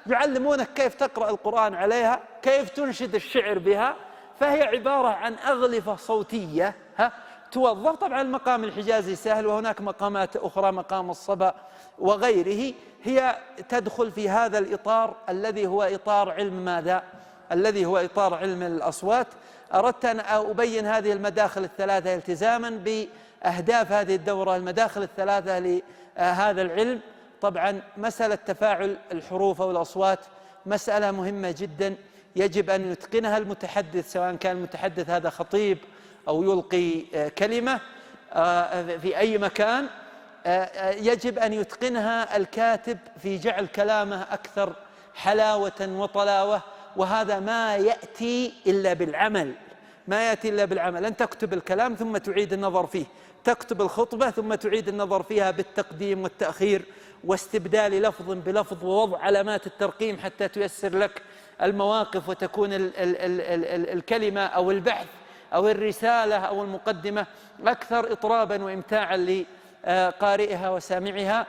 يعلمونك كيف تقرأ القرآن عليها، كيف تنشد الشعر بها، فهي عبارة عن أغلفة صوتية توظف. طبعا المقام الحجازي سهل، وهناك مقامات أخرى، مقام الصبا وغيره، هي تدخل في هذا الإطار الذي هو إطار علم ماذا؟ الذي هو إطار علم الأصوات. أردت أن أبين هذه المداخل الثلاثة التزاما بأهداف هذه الدورة، المداخل الثلاثة لهذا العلم. طبعا مسألة تفاعل الحروف أو الأصوات مسألة مهمة جدا، يجب أن يتقنها المتحدث، سواء كان المتحدث هذا خطيب أو يلقي كلمة في أي مكان، يجب أن يتقنها الكاتب في جعل كلامه أكثر حلاوة وطلاوة، وهذا ما يأتي إلا بالعمل، ما يأتي إلا بالعمل. أن تكتب الكلام ثم تعيد النظر فيه، تكتب الخطبة ثم تعيد النظر فيها بالتقديم والتأخير واستبدال لفظ بلفظ ووضع علامات الترقيم حتى تيسر لك المواقف، وتكون الكلمة أو البحث أو الرسالة أو المقدمة أكثر إطرابا وإمتاعا لقارئها وسامعها.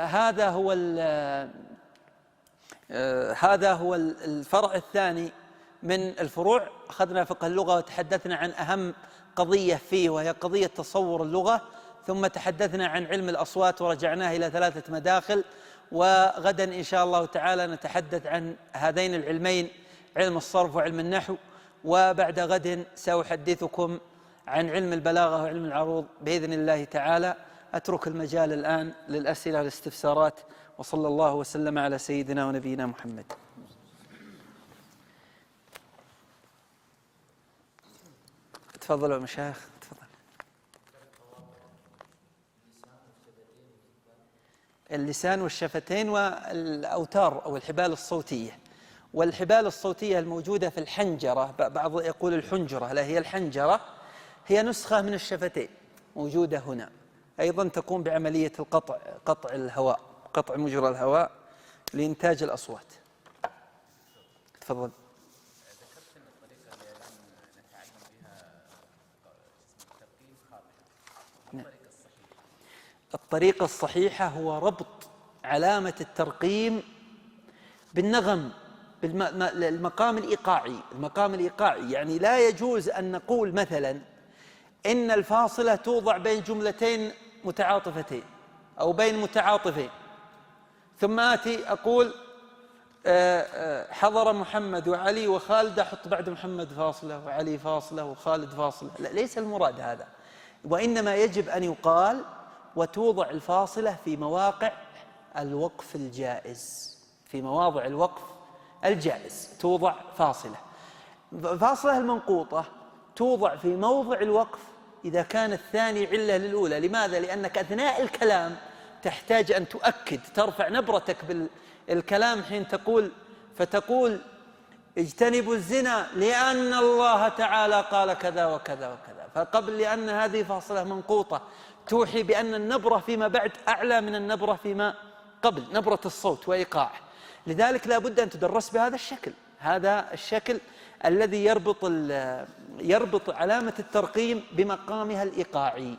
هذا هو الفرع الثاني من الفروع. أخذنا فقه اللغة وتحدثنا عن أهم قضية فيه، وهي قضية تصور اللغة، ثم تحدثنا عن علم الأصوات ورجعناه إلى 3 مداخل. وغدا إن شاء الله تعالى نتحدث عن هذين العلمين، علم الصرف وعلم النحو. وبعد غد سأحدثكم عن علم البلاغة وعلم العروض بإذن الله تعالى. أترك المجال الآن للأسئلة والاستفسارات، وصلى الله وسلم على سيدنا ونبينا محمد. تفضلوا يا مشايخ، تفضل. اللسان والشفتين والأوتار أو الحبال الصوتية. والحبال الصوتية الموجودة في الحنجرة، بعض يقول الحنجرة، لا، هي الحنجرة، هي نسخة من الشفتين موجودة هنا، أيضا تقوم بعملية القطع، قطع الهواء، قطع مجرى الهواء لإنتاج الأصوات. تفضل. ذكرت أن الطريقة اللي الآن نتعلم بها الترقيم خاطئة. الطريقة الصحيحة هو ربط علامة الترقيم بالنغم، بالمقام الإيقاعي. المقام الإيقاعي يعني لا يجوز أن نقول مثلا إن الفاصلة توضع بين جملتين متعاطفتين أو بين متعاطفين، ثم آتي أقول حضر محمد وعلي وخالد، أحط بعد محمد فاصلة وعلي فاصلة وخالد فاصلة. لا، ليس المراد هذا، وإنما يجب أن يقال وتوضع الفاصلة في مواقع الوقف الجائز، في مواضع الوقف الجائز توضع فاصلة. فاصلة المنقوطة توضع في موضع الوقف إذا كان الثاني علة للأولى. لماذا؟ لأنك أثناء الكلام تحتاج أن تؤكد، ترفع نبرتك بالكلام حين تقول، فتقول اجتنبوا الزنا لأن الله تعالى قال كذا وكذا وكذا، فقبل، لأن هذه فاصلة منقوطة توحي بأن النبرة فيما بعد أعلى من النبرة فيما قبل، نبرة الصوت وإيقاع. لذلك لا بد أن تدرس بهذا الشكل، هذا الشكل الذي يربط علامة الترقيم بمقامها الإيقاعي. يعني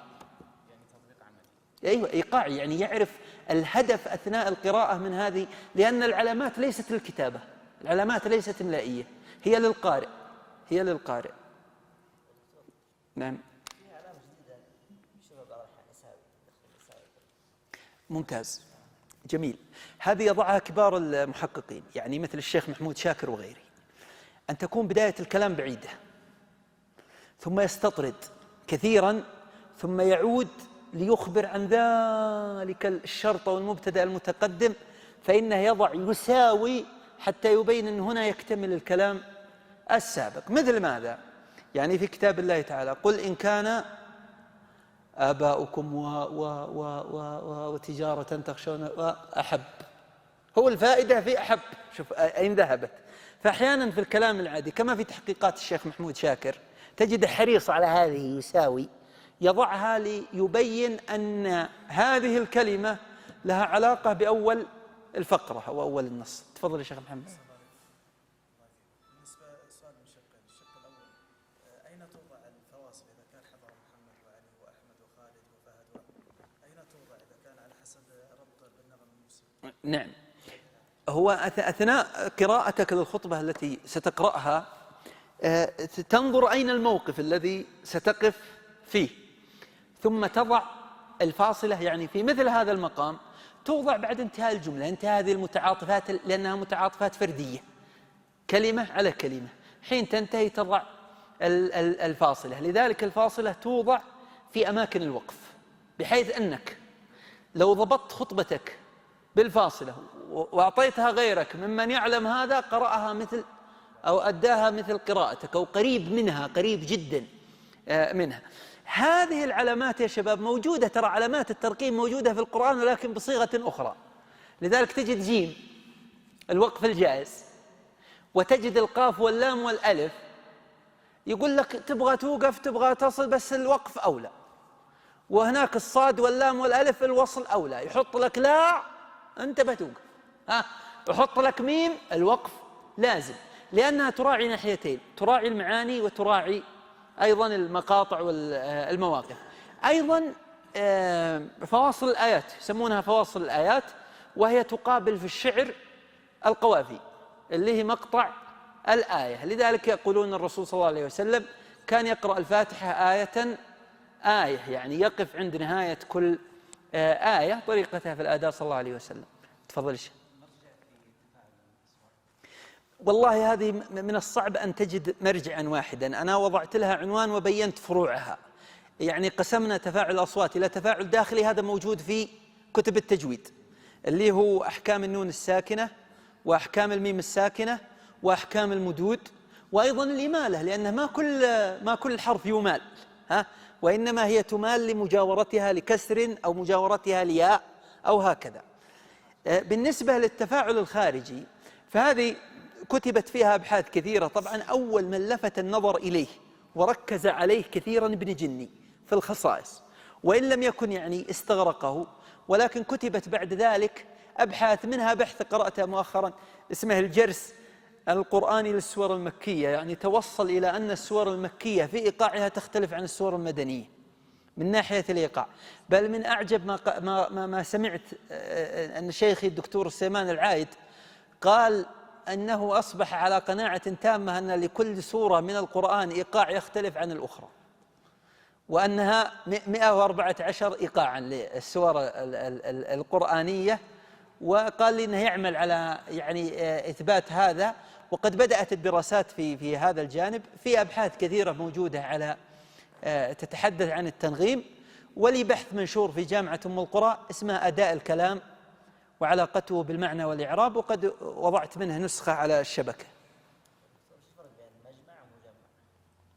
تطبيق عملي. أيوة، إيقاعي، يعني يعرف الهدف أثناء القراءة من هذه، لأن العلامات ليست للكتابة، العلامات ليست إملائية، هي للقارئ، هي للقارئ. نعم. ممتاز، جميل. هذه يضعها كبار المحققين، يعني مثل الشيخ محمود شاكر وغيره، أن تكون بداية الكلام بعيدة، ثم يستطرد كثيرا، ثم يعود ليخبر عن ذلك الشرط والمبتدأ المتقدم، فإنه يضع يساوي حتى يبين أن هنا يكتمل الكلام السابق. مثل ماذا؟ يعني في كتاب الله تعالى قل إن كان آباؤكم وتجارة تخشون أحب هو الفائدة في أحب، شوف أين ذهبت. فأحيانا في الكلام العادي كما في تحقيقات الشيخ محمود شاكر تجد حريص على هذه يساوي، يضعها ليبين أن هذه الكلمة لها علاقة بأول الفقرة أو أول النص. تفضل يا شيخ محمد. بالنسبة للسؤال من شقين، الشق الأول أين توضع الفواصل إذا كان حضر محمد وعلي وأحمد وخالد وفهد أين توضع إذا كان على حسب ربط بالنغم الموسيقي؟ نعم، هو أثناء قراءتك للخطبة التي ستقرأها تنظر أين الموقف الذي ستقف فيه، ثم تضع الفاصلة. يعني في مثل هذا المقام توضع بعد انتهاء الجملة. انتهاء هذه المتعاطفات لأنها متعاطفات فردية، كلمة على كلمة، حين تنتهي تضع الفاصلة. لذلك الفاصلة توضع في أماكن الوقف، بحيث أنك لو ضبطت خطبتك بالفاصلة وأعطيتها غيرك ممن يعلم هذا قرأها مثل أو أداها مثل قراءتك أو قريب منها، قريب جدا منها. هذه العلامات يا شباب موجودة، ترى علامات الترقيم موجودة في القرآن ولكن بصيغة أخرى. لذلك تجد جيم الوقف الجائز، وتجد القاف واللام والألف يقول لك تبغى توقف تبغى تصل بس الوقف أولى، وهناك الصاد واللام والألف الوصل أولى. يحط لك لا أنت بتوقف، يحط لك ميم الوقف لازم، لأنها تراعي ناحيتين، تراعي المعاني وتراعي أيضا المقاطع والمواقف. أيضا فواصل الآيات يسمونها فواصل الآيات، وهي تقابل في الشعر القوافي اللي هي مقطع الآية. لذلك يقولون الرسول صلى الله عليه وسلم كان يقرأ الفاتحة آية آية، يعني يقف عند نهاية كل آية، طريقتها في الآداء صلى الله عليه وسلم. تفضل الشيخ. والله هذه من الصعب أن تجد مرجعا واحدا، أنا وضعت لها عنوان وبينت فروعها. يعني قسمنا تفاعل الأصوات إلى تفاعل داخلي، هذا موجود في كتب التجويد اللي هو أحكام النون الساكنة وأحكام الميم الساكنة وأحكام المدود، وأيضا الإمالة، لأن ما كل حرف يمال، وإنما هي تمال لمجاورتها لكسر أو مجاورتها لياء أو هكذا. بالنسبة للتفاعل الخارجي فهذه كتبت فيها أبحاث كثيرة. طبعا أول من لفت النظر إليه وركز عليه كثيرا ابن جني في الخصائص، وإن لم يكن يعني استغرقه، ولكن كتبت بعد ذلك أبحاث، منها بحث قرأته مؤخرا اسمه الجرس القرآني للسور المكية، يعني توصل إلى أن السور المكية في إيقاعها تختلف عن السور المدنية من ناحية الإيقاع. بل من أعجب ما سمعت أن شيخي الدكتور سليمان العايد قال أنه أصبح على قناعة تامة أن لكل سورة من القرآن إيقاع يختلف عن الأخرى، وأنها 114 إيقاعا للسور القرآنية، وقال لي أنه يعمل على يعني إثبات هذا. وقد بدأت الدراسات في هذا الجانب، في أبحاث كثيرة موجودة على تتحدث عن التنغيم، ولي بحث منشور في جامعة أم القرى اسمه أداء الكلام وعلاقته بالمعنى والإعراب، وقد وضعت منه نسخة على الشبكة.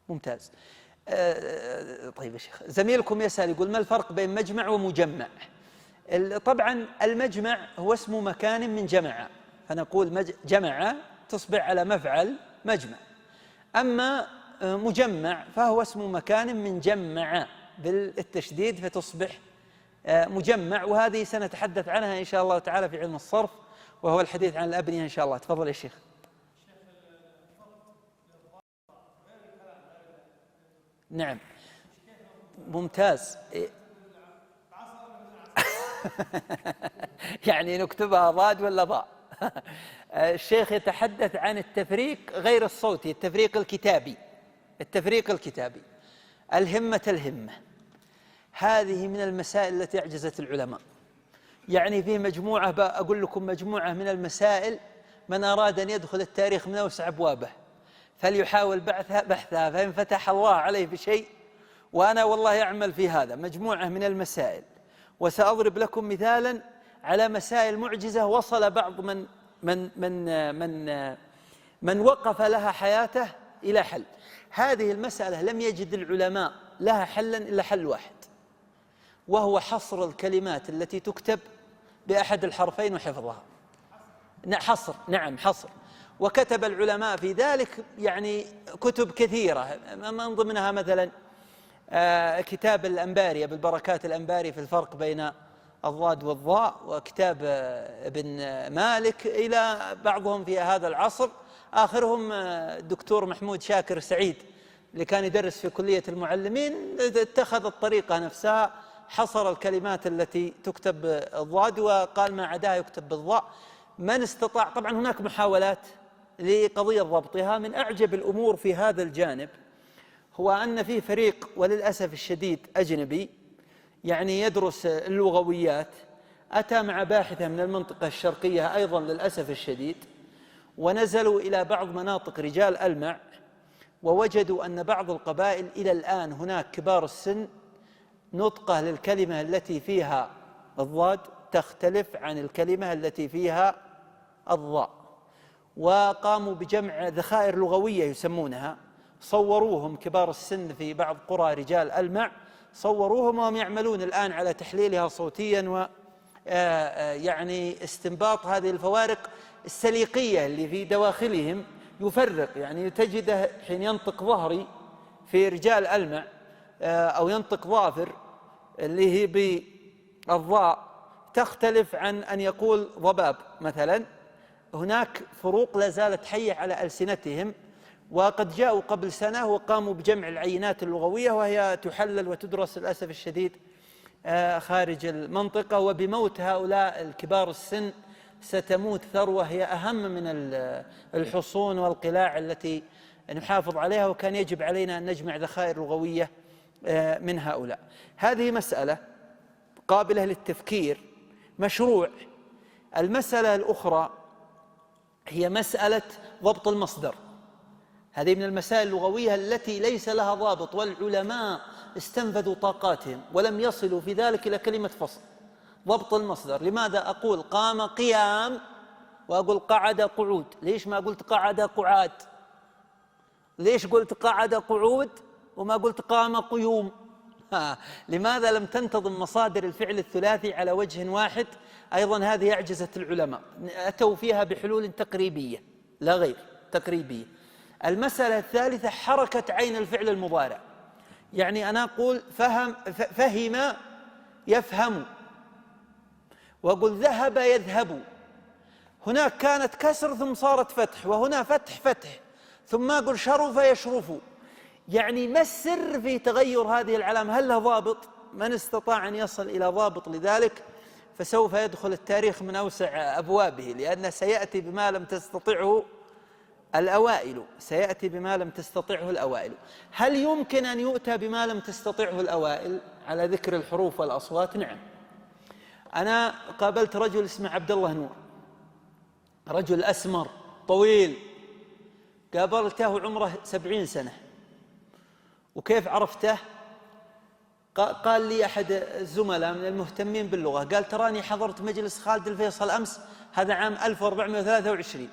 ممتاز. طيب يا شيخ، زميلكم يسأل يقول ما الفرق بين مجمع ومجمع؟ طبعا المجمع هو اسم مكان من جمع، فنقول جمع تصبح على مفعل مجمع. أما مجمع فهو اسم مكان من جمع بالتشديد فتصبح مجمع، وهذه سنتحدث عنها إن شاء الله تعالى في علم الصرف، وهو الحديث عن الأبنية إن شاء الله. تفضل يا شيخ. نعم ممتاز. يعني نكتبها ضاد ولا ضاء؟ الشيخ يتحدث عن التفريق غير الصوتي، التفريق الكتابي. التفريق الكتابي الهمة هذه من المسائل التي أعجزت العلماء. يعني في مجموعة، أقول لكم مجموعة من المسائل، من أراد أن يدخل التاريخ من أوسع أبوابه فليحاول بحثها، فإن فتح الله عليه بشيء، وأنا والله أعمل في هذا مجموعة من المسائل، وسأضرب لكم مثالا على مسائل معجزة وصل بعض من وقف لها حياته إلى حل. هذه المسألة لم يجد العلماء لها حلا إلا حل واحد، وهو حصر الكلمات التي تكتب بأحد الحرفين وحفظها. حصر، نعم حصر. وكتب العلماء في ذلك يعني كتب كثيرة، من ضمنها مثلا كتاب الأنباري، أبو البركات الأنباري في الفرق بين الضاد والضاء، وكتاب ابن مالك، إلى بعضهم في هذا العصر، آخرهم الدكتور محمود شاكر سعيد اللي كان يدرس في كلية المعلمين، اتخذ الطريقة نفسها، حصر الكلمات التي تكتب بالضاد وقال ما عداها يكتب بالضاء. من استطاع، طبعا هناك محاولات لقضية ضبطها. من أعجب الأمور في هذا الجانب هو أن في فريق وللأسف الشديد أجنبي يعني يدرس اللغويات، أتى مع باحثة من المنطقة الشرقية أيضا للأسف الشديد، ونزلوا إلى بعض مناطق رجال المع، ووجدوا أن بعض القبائل إلى الآن هناك كبار السن نطقه للكلمة التي فيها الضاد تختلف عن الكلمة التي فيها الضاء. وقاموا بجمع ذخائر لغوية يسمونها، صوروهم كبار السن في بعض قرى رجال المع، صوروهم وهم يعملون الآن على تحليلها صوتيا ويعني استنباط هذه الفوارق السليقية اللي في دواخلهم. يفرق، يعني تجده حين ينطق ظهري في رجال المع أو ينطق ظافر اللي هي بالضاء تختلف عن أن يقول ضباب مثلا. هناك فروق لا زالت حية على ألسنتهم، وقد جاءوا قبل سنة وقاموا بجمع العينات اللغوية، وهي تحلل وتدرس للأسف الشديد خارج المنطقة. وبموت هؤلاء الكبار السن ستموت ثروة هي أهم من الحصون والقلاع التي نحافظ عليها، وكان يجب علينا أن نجمع ذخائر لغوية من هؤلاء. هذه مسألة قابلة للتفكير، مشروع. المسألة الأخرى هي مسألة ضبط المصدر. هذه من المسائل اللغوية التي ليس لها ضابط، والعلماء استنفذوا طاقاتهم ولم يصلوا في ذلك إلى كلمة فصل. ضبط المصدر، لماذا أقول قام قيام وأقول قعد قعود؟ ليش ما قلت قعد قعاد؟ ليش قلت قعد قعود وما قلت قام قيوم؟ لماذا لم تنتظم مصادر الفعل الثلاثي على وجه واحد؟ أيضا هذه أعجزت العلماء، أتوا فيها بحلول تقريبية لا غير، تقريبية. المسألة الثالثة حركة عين الفعل المضارع، يعني أنا أقول فهم يفهم، وأقول ذهب يذهب. هناك كانت كسر ثم صارت فتح، وهنا فتح فتح، ثم أقول شرف يشرف. يعني ما السر في تغير هذه العلامة؟ هل له ضابط؟ من استطاع أن يصل إلى ضابط لذلك فسوف يدخل التاريخ من أوسع أبوابه، لأنه سيأتي بما لم تستطعه الأوائل، سيأتي بما لم تستطعه الأوائل. هل يمكن أن يؤتى بما لم تستطعه الأوائل على ذكر الحروف والأصوات؟ نعم. أنا قابلت رجل اسمه عبد الله نور، رجل أسمر طويل، قابلته عمره 70 سنة. وكيف عرفته؟ قال لي أحد الزملاء من المهتمين باللغة، قال تراني حضرت مجلس خالد الفيصل أمس، هذا عام 1423،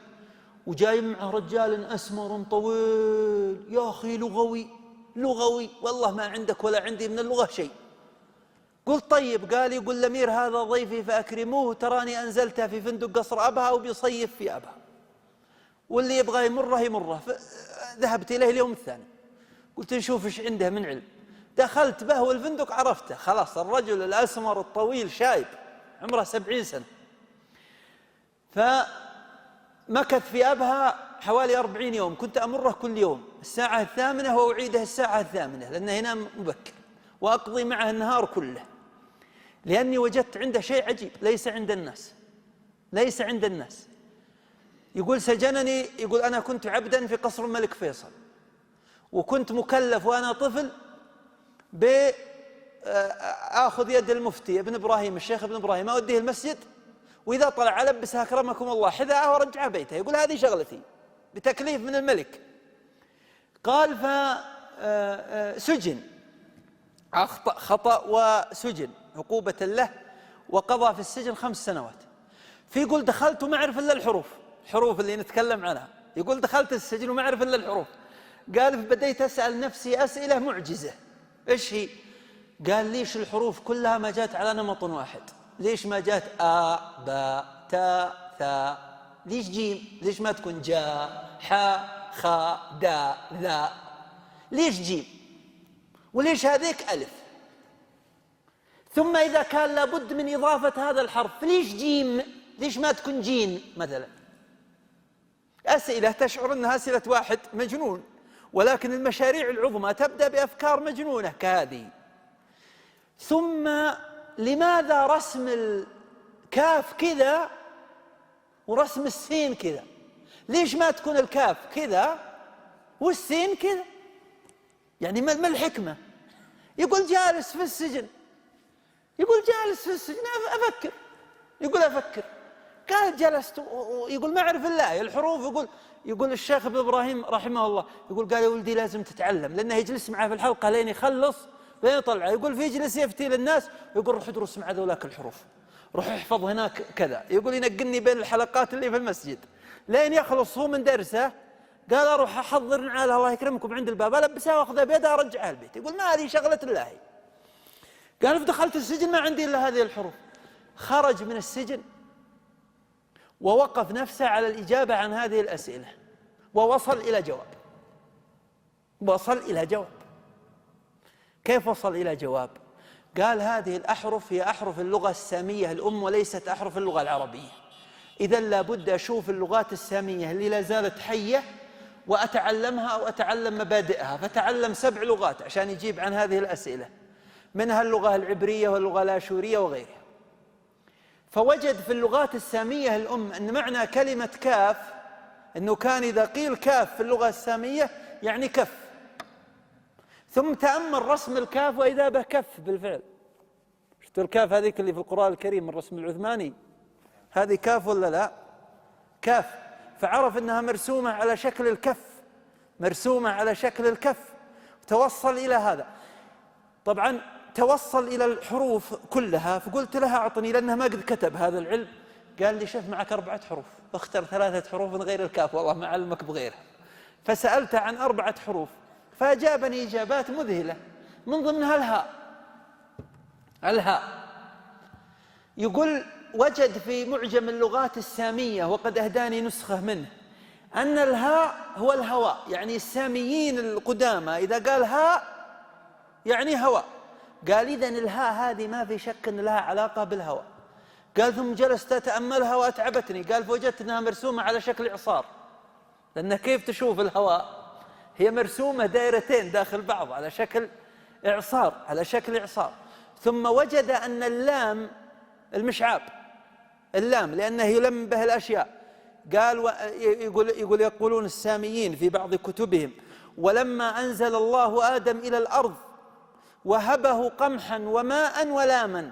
وجاي معه رجال أسمر طويل، يا أخي لغوي لغوي، والله ما عندك ولا عندي من اللغة شيء. قلت طيب. قال يقول الأمير هذا ضيفي فأكرموه، تراني أنزلته في فندق قصر أبها وبيصيف في أبها، واللي يبغى يمره يمره. ذهبت إليه اليوم الثاني، قلت نشوف إيش عنده من علم. دخلت به والفندق عرفته، خلاص الرجل الأسمر الطويل شايب عمره 70 سنة. فمكث في أبها حوالي 40 يوم، كنت أمره كل يوم الساعة 8 وأعيده الساعة 8 لأنه ينام مبكر، وأقضي معه النهار كله، لأني وجدت عنده شيء عجيب ليس عند الناس، ليس عند الناس. يقول سجنني، يقول أنا كنت عبدا في قصر الملك فيصل، وكنت مكلف وأنا طفل بآخذ يد المفتي ابن إبراهيم، الشيخ ابن إبراهيم، أوديه المسجد، وإذا طلع ألبسها أكرمكم الله حذاءه وأرجعه بيته. يقول هذه شغلتي بتكليف من الملك. قال فسجن، أخطأ خطأ وسجن عقوبة له، وقضى في السجن 5 سنوات. فيقول دخلت وما أعرف إلا الحروف اللي نتكلم عنها. يقول دخلت السجن وما أعرف إلا الحروف. قال فبديت أسأل نفسي أسئلة معجزة. إيش هي؟ قال ليش الحروف كلها ما جات على نمط واحد؟ ليش ما جات باء تاء ثاء؟ ليش جيم؟ ليش ما تكون جاء حاء خاء داء ذا؟ ليش جيم؟ وليش هذيك ألف؟ ثم إذا كان لابد من إضافة هذا الحرف ليش جيم؟ ليش ما تكون جين مثلا؟ أسئلة تشعر أنها أسئلة واحد مجنون، ولكن المشاريع العظمى تبدأ بأفكار مجنونة كهذه. ثم لماذا رسم الكاف كذا ورسم السين كذا؟ ليش ما تكون الكاف كذا والسين كذا؟ يعني ما الحكمة؟ يقول جالس في السجن، يقول جالس في السجن أفكر، يقول أفكر. قال جلست، يقول ما أعرف الله الحروف. يقول الشيخ ابن إبراهيم رحمه الله يقول قال يا ولدي لازم تتعلم، لأنه يجلس معه في الحلقة لين يخلص لين يطلع. يقول فيجلس يفتي للناس، يقول روح ادرس مع ذولاك الحروف، روح احفظ هناك كذا. يقول ينقلني بين الحلقات اللي في المسجد لين يخلص هو من درسه. قال اروح احضر نعالها الله يكرمكم عند الباب، البسها واخذها بيدها ارجعها البيت. يقول ما هذه شغله الله. قال فدخلت السجن ما عندي الا هذه الحروف. خرج من السجن ووقف نفسه على الإجابة عن هذه الأسئلة ووصل إلى جواب. وصل إلى جواب. كيف وصل إلى جواب؟ قال هذه الأحرف هي أحرف اللغة السامية الأم وليست أحرف اللغة العربية. إذا لابد أشوف اللغات السامية اللي لا زالت حية وأتعلمها أو أتعلم مبادئها. فتعلم 7 لغات عشان يجيب عن هذه الأسئلة، منها اللغة العبرية واللغة الآشورية وغيرها. فوجد في اللغات السامية الأم أن معنى كلمة كاف أنه كان إذا قيل كاف في اللغة السامية يعني كف. ثم تأمل رسم الكاف وإذا به كف بالفعل. شفت الكاف هذيك اللي في القرآن الكريم الرسم العثماني، هذه كاف ولا لا؟ كاف. فعرف أنها مرسومة على شكل الكف، مرسومة على شكل الكف. توصل إلى هذا. طبعا توصل إلى الحروف كلها. فقلت لها أعطني، لأنها ما قد كتب هذا العلم. قال لي شوف معك 4 حروف، اختر 3 حروف من غير الكاف، والله ما علمك بغيرها. فسألته عن 4 حروف فأجابني إجابات مذهلة، من ضمنها الهاء. الهاء يقول وجد في معجم اللغات السامية وقد أهداني نسخة منه أن الهاء هو الهواء. يعني الساميين القدامى إذا قال هاء يعني هواء. قال إذن الهاء هذه ما في شك أن لها علاقة بالهواء. قال ثم جلست أتأملها وأتعبتني. قال فوجدت أنها مرسومة على شكل إعصار، لأن كيف تشوف الهواء هي مرسومة دائرتين داخل بعض على شكل إعصار، على شكل إعصار. ثم وجد أن اللام المشعاب، اللام لأنه يلم به الأشياء. قال يقولون الساميين في بعض كتبهم ولما أنزل الله آدم إلى الأرض وهبه قمحا وماء ولاما.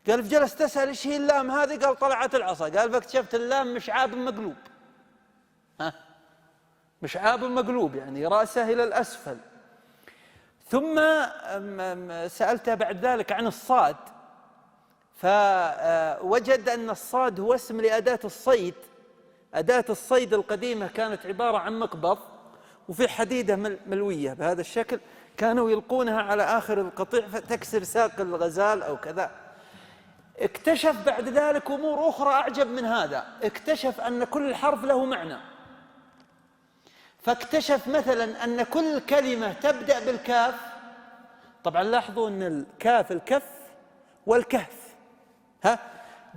قال فجلست أسأل إيش هي اللام هذه؟ قال طلعت العصا. قال فاكتشفت اللام مشعاب مقلوب. مشعاب مقلوب يعني رأسه إلى الأسفل. ثم سألته بعد ذلك عن الصاد، فوجد أن الصاد هو اسم لأداة الصيد. أداة الصيد القديمة كانت عبارة عن مقبض وفي حديدة ملوية بهذا الشكل، كانوا يلقونها على آخر القطيع فتكسر ساق الغزال أو كذا. اكتشف بعد ذلك أمور أخرى أعجب من هذا. اكتشف أن كل حرف له معنى. فاكتشف مثلا أن كل كلمة تبدأ بالكاف. طبعا لاحظوا أن الكاف الكف والكهف.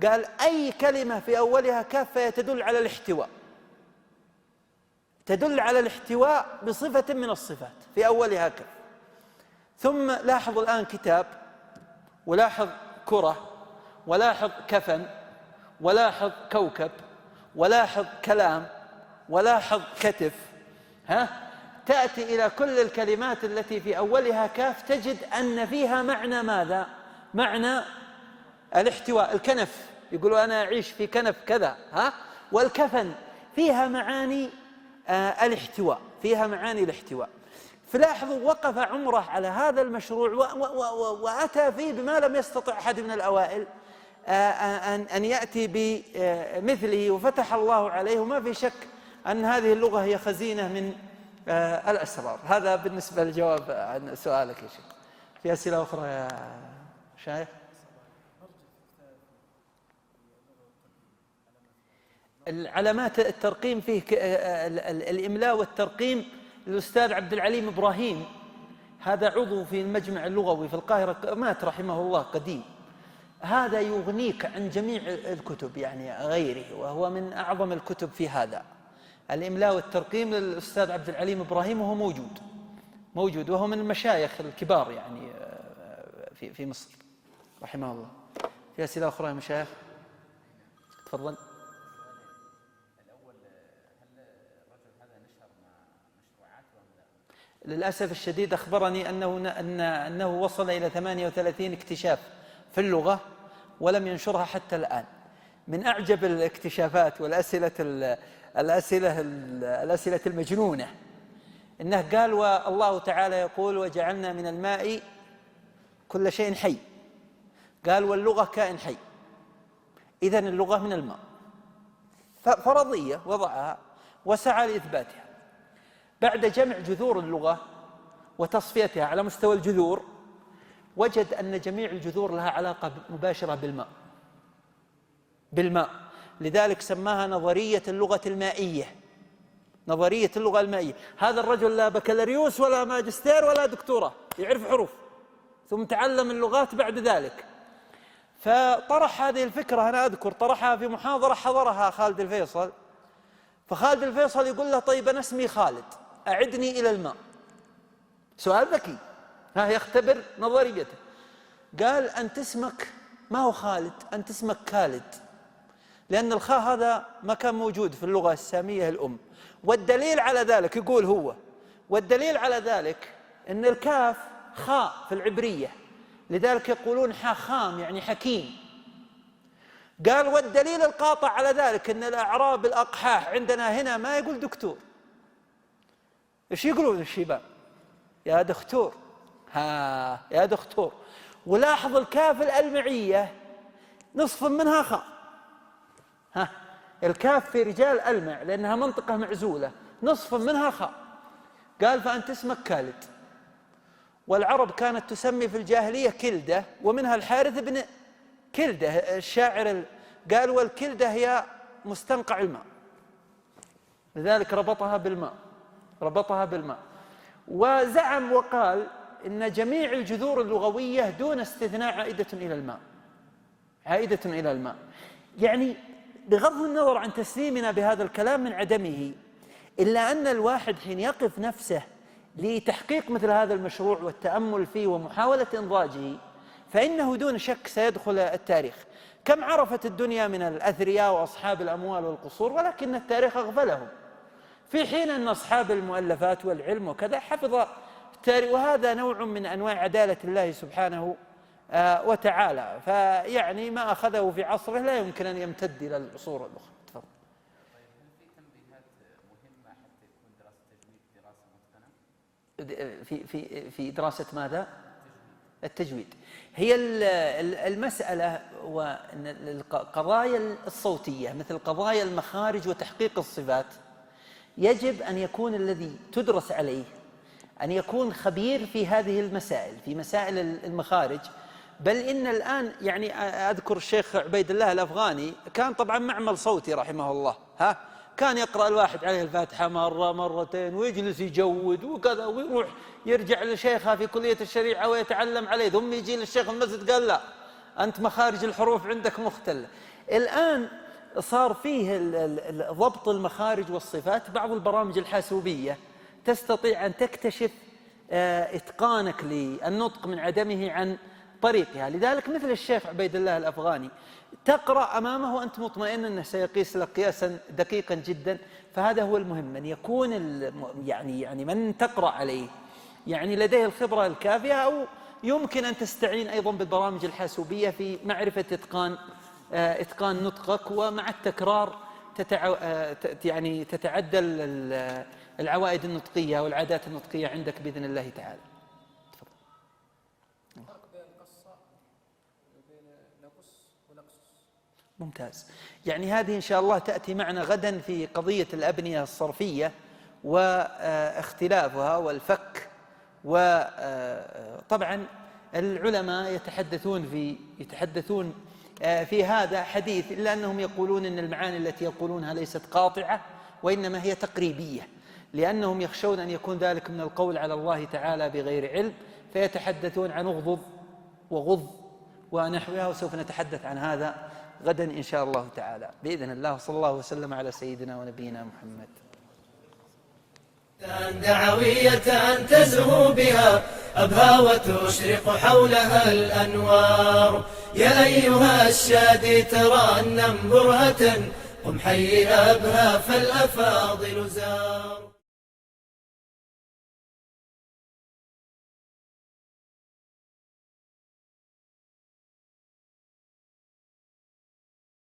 قال أي كلمة في أولها كاف فهي تدل على الاحتواء، تدل على الاحتواء بصفة من الصفات في أولها كف. ثم لاحظ الآن كتاب، ولاحظ كرة، ولاحظ كفن، ولاحظ كوكب، ولاحظ كلام، ولاحظ كتف. تأتي إلى كل الكلمات التي في أولها كاف تجد أن فيها معنى ماذا؟ معنى الاحتواء. الكنف يقولوا أنا أعيش في كنف كذا، والكفن فيها معاني الاحتواء، فيها معاني الاحتواء. فلاحظوا وقف عمره على هذا المشروع وأتى فيه بما لم يستطع أحد من الأوائل أن يأتي بمثله، وفتح الله عليه. وما في شك أن هذه اللغة هي خزينة من الأسرار. هذا بالنسبة للجواب عن سؤالك يا شيخ. في أسئلة أخرى يا شيخ؟ العلامات الترقيم فيه الإملاء والترقيم الأستاذ عبد العليم إبراهيم، هذا عضو في المجمع اللغوي في القاهرة، مات رحمه الله قديم. هذا يغنيك عن جميع الكتب يعني غيره، وهو من أعظم الكتب في هذا الإملاء والترقيم للأستاذ عبد العليم إبراهيم، وهو موجود وهو من المشايخ الكبار يعني في مصر رحمه الله. في أسئلة أخرى يا مشايخ؟ تفضل. الأول، هل الرجل هذا نشر مشروعات ولا لا؟ للأسف الشديد أخبرني أنه وصل إلى 38 اكتشاف في اللغة ولم ينشرها حتى الآن. من أعجب الاكتشافات والأسئلة المجنونة إنه قال: والله تعالى يقول: وجعلنا من الماء كل شيء حي. قال: واللغة كائن حي، إذن اللغة من الماء. فرضية وضعها وسعى لإثباتها. بعد جمع جذور اللغة وتصفيتها على مستوى الجذور، وجد أن جميع الجذور لها علاقة مباشرة بالماء. لذلك سماها نظرية اللغة المائية. نظرية اللغة المائية. هذا الرجل لا بكالوريوس ولا ماجستير ولا دكتوراه، يعرف حروف، ثم تعلم اللغات بعد ذلك. فطرح هذه الفكرة، أنا أذكر طرحها في محاضرة حضرها خالد الفيصل. فخالد الفيصل يقول له: طيب أنا اسمي خالد، أعدني إلى الماء. سؤال ذكي، يختبر نظريته. قال: أنت اسمك ما هو خالد، أنت اسمك كالد، لأن الخاء هذا ما كان موجود في اللغة السامية الأم. والدليل على ذلك، يقول هو، والدليل على ذلك أن الكاف خاء في العبرية، لذلك يقولون حاخام يعني حكيم. قال: والدليل القاطع على ذلك أن الأعراب الأقحاح عندنا هنا ما يقول دكتور، إيش يقولون الشيبان؟ يا دكتور. يا دكتور. ولاحظ الكاف الألمعية نصف منها خاء. الكاف في رجال ألمع لأنها منطقة معزولة، نصف منها خاء. قال: فأنت اسمك كالد. والعرب كانت تسمي في الجاهلية كلدة، ومنها الحارث بن كلدة الشاعر. قال: والكلدة هي مستنقع الماء، لذلك ربطها بالماء. وزعم وقال إن جميع الجذور اللغوية دون استثناء عائدة إلى الماء. يعني بغض النظر عن تسليمنا بهذا الكلام من عدمه، إلا أن الواحد حين يقف نفسه لتحقيق مثل هذا المشروع والتأمل فيه ومحاولة إنضاجه، فإنه دون شك سيدخل التاريخ. كم عرفت الدنيا من الأثرياء وأصحاب الأموال والقصور، ولكن التاريخ أغفلهم، في حين أن أصحاب المؤلفات والعلم وكذا حفظ التاريخ. وهذا نوع من أنواع عدالة الله سبحانه وتعالى. فيعني ما أخذه في عصره لا يمكن أن يمتد إلى العصور الأخرى. تفضل. طيب، هل في تنبيهات مهمة حتى يكون دراسة التجويد دراسة متقنة؟ في دراسة ماذا؟ التجويد. هي المسألة وأن القضايا الصوتية مثل قضايا المخارج وتحقيق الصفات يجب أن يكون الذي تدرس عليه أن يكون خبير في هذه المسائل، في مسائل المخارج. بل إن الآن يعني أذكر الشيخ عبيد الله الأفغاني كان طبعا معمل صوتي رحمه الله، كان يقرأ الواحد عليه الفاتحة مرة مرتين ويجلس يجود وكذا، ويروح يرجع لشيخه في كلية الشريعة ويتعلم عليه، ثم يجي للشيخ المسجد قال: لا أنت مخارج الحروف عندك مختلة. الآن صار فيه ضبط المخارج والصفات. بعض البرامج الحاسوبية تستطيع أن تكتشف إتقانك للنطق من عدمه عن طريقها. لذلك مثل الشيخ عبيد الله الأفغاني تقرأ أمامه وأنت مطمئن أنه سيقيس لك قياسا دقيقا جدا. فهذا هو المهم، أن يكون يعني من تقرأ عليه يعني لديه الخبرة الكافية، أو يمكن أن تستعين أيضا بالبرامج الحاسوبية في معرفة إتقان نطقك، ومع التكرار يعني تتعدل العوائد النطقية والعادات النطقية عندك بإذن الله تعالى. تفضل. الفرق بين قصة وبين نقص ونقص. ممتاز. يعني هذه إن شاء الله تأتي معنا غدا في قضية الأبنية الصرفية واختلافها والفك. وطبعا العلماء يتحدثون في هذا حديث، إلا أنهم يقولون أن المعاني التي يقولونها ليست قاطعة وإنما هي تقريبية، لأنهم يخشون أن يكون ذلك من القول على الله تعالى بغير علم، فيتحدثون عن اغضض وغض ونحوها، وسوف نتحدث عن هذا غدا إن شاء الله تعالى بإذن الله. صلى الله وسلم على سيدنا ونبينا محمد. دعوية تزهو بها أبهى وتشرق حولها الأنوار. يا أيها الشادي ترى برهة، قم حي أبهى فالأفاضل زار.